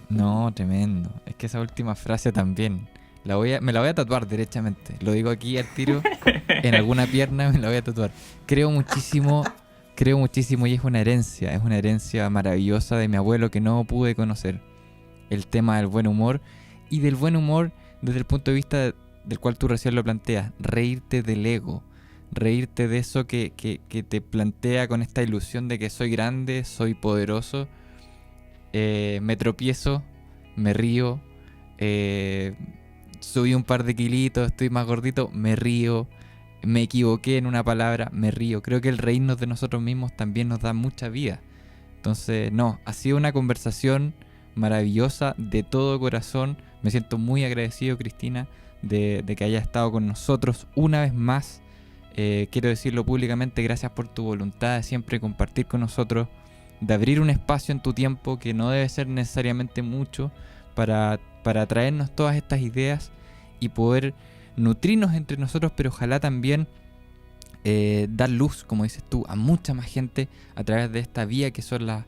B: No, tremendo. Es que esa última frase también me la voy a tatuar derechamente. Lo digo aquí al tiro, en alguna pierna me la voy a tatuar. Creo muchísimo y es una herencia maravillosa de mi abuelo que no pude conocer. El tema del buen humor, y del buen humor desde el punto de vista del cual tú recién lo planteas, reírte del ego, reírte de eso que te plantea con esta ilusión de que soy grande, soy poderoso, me tropiezo, me río, subí un par de kilitos, estoy más gordito, me río, me equivoqué en una palabra, me río. Creo que el reírnos de nosotros mismos también nos da mucha vida. Entonces, ha sido una conversación maravillosa de todo corazón. Me siento muy agradecido, Cristina, de que hayas estado con nosotros una vez más. Quiero decirlo públicamente, gracias por tu voluntad de siempre compartir con nosotros, de abrir un espacio en tu tiempo que no debe ser necesariamente mucho para traernos todas estas ideas y poder nutrirnos entre nosotros, pero ojalá también dar luz, como dices tú, a mucha más gente a través de esta vía que son las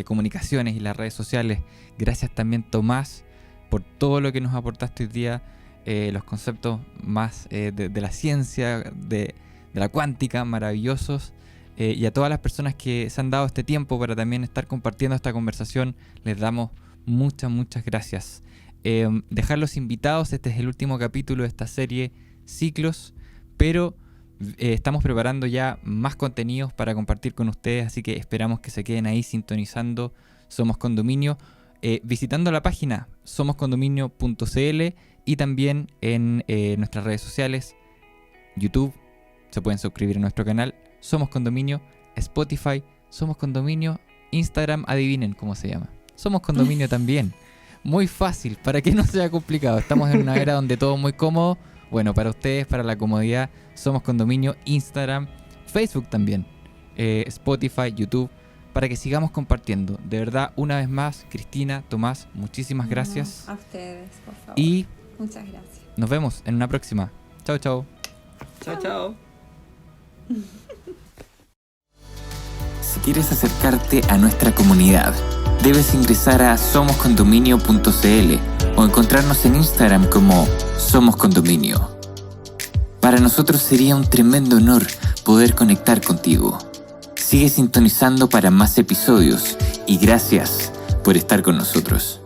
B: comunicaciones y las redes sociales. Gracias también, Tomás, por todo lo que nos aportaste hoy día, los conceptos más de la ciencia, de la cuántica, maravillosos, y a todas las personas que se han dado este tiempo para también estar compartiendo esta conversación, les damos muchas gracias. Dejarlos invitados, este es el último capítulo de esta serie Ciclos, pero estamos preparando ya más contenidos para compartir con ustedes, así que esperamos que se queden ahí sintonizando Somos Condominio, visitando la página somoscondominio.cl y también en nuestras redes sociales, YouTube, se pueden suscribir a nuestro canal Somos Condominio, Spotify, Somos Condominio, Instagram, adivinen cómo se llama, Somos Condominio también. Muy fácil, para que no sea complicado. Estamos en una era donde todo es muy cómodo. Bueno, para ustedes, para la comodidad, Somos Condominio, Instagram, Facebook también, Spotify, YouTube, para que sigamos compartiendo. De verdad, una vez más, Cristina, Tomás, muchísimas gracias.
D: A ustedes, por favor.
B: Y
D: muchas gracias.
B: Nos vemos en una próxima. Chao, chao.
C: Chao.
B: Si quieres acercarte a nuestra comunidad, debes ingresar a somoscondominio.cl o encontrarnos en Instagram como Somos Condominio. Para nosotros sería un tremendo honor poder conectar contigo. Sigue sintonizando para más episodios y gracias por estar con nosotros.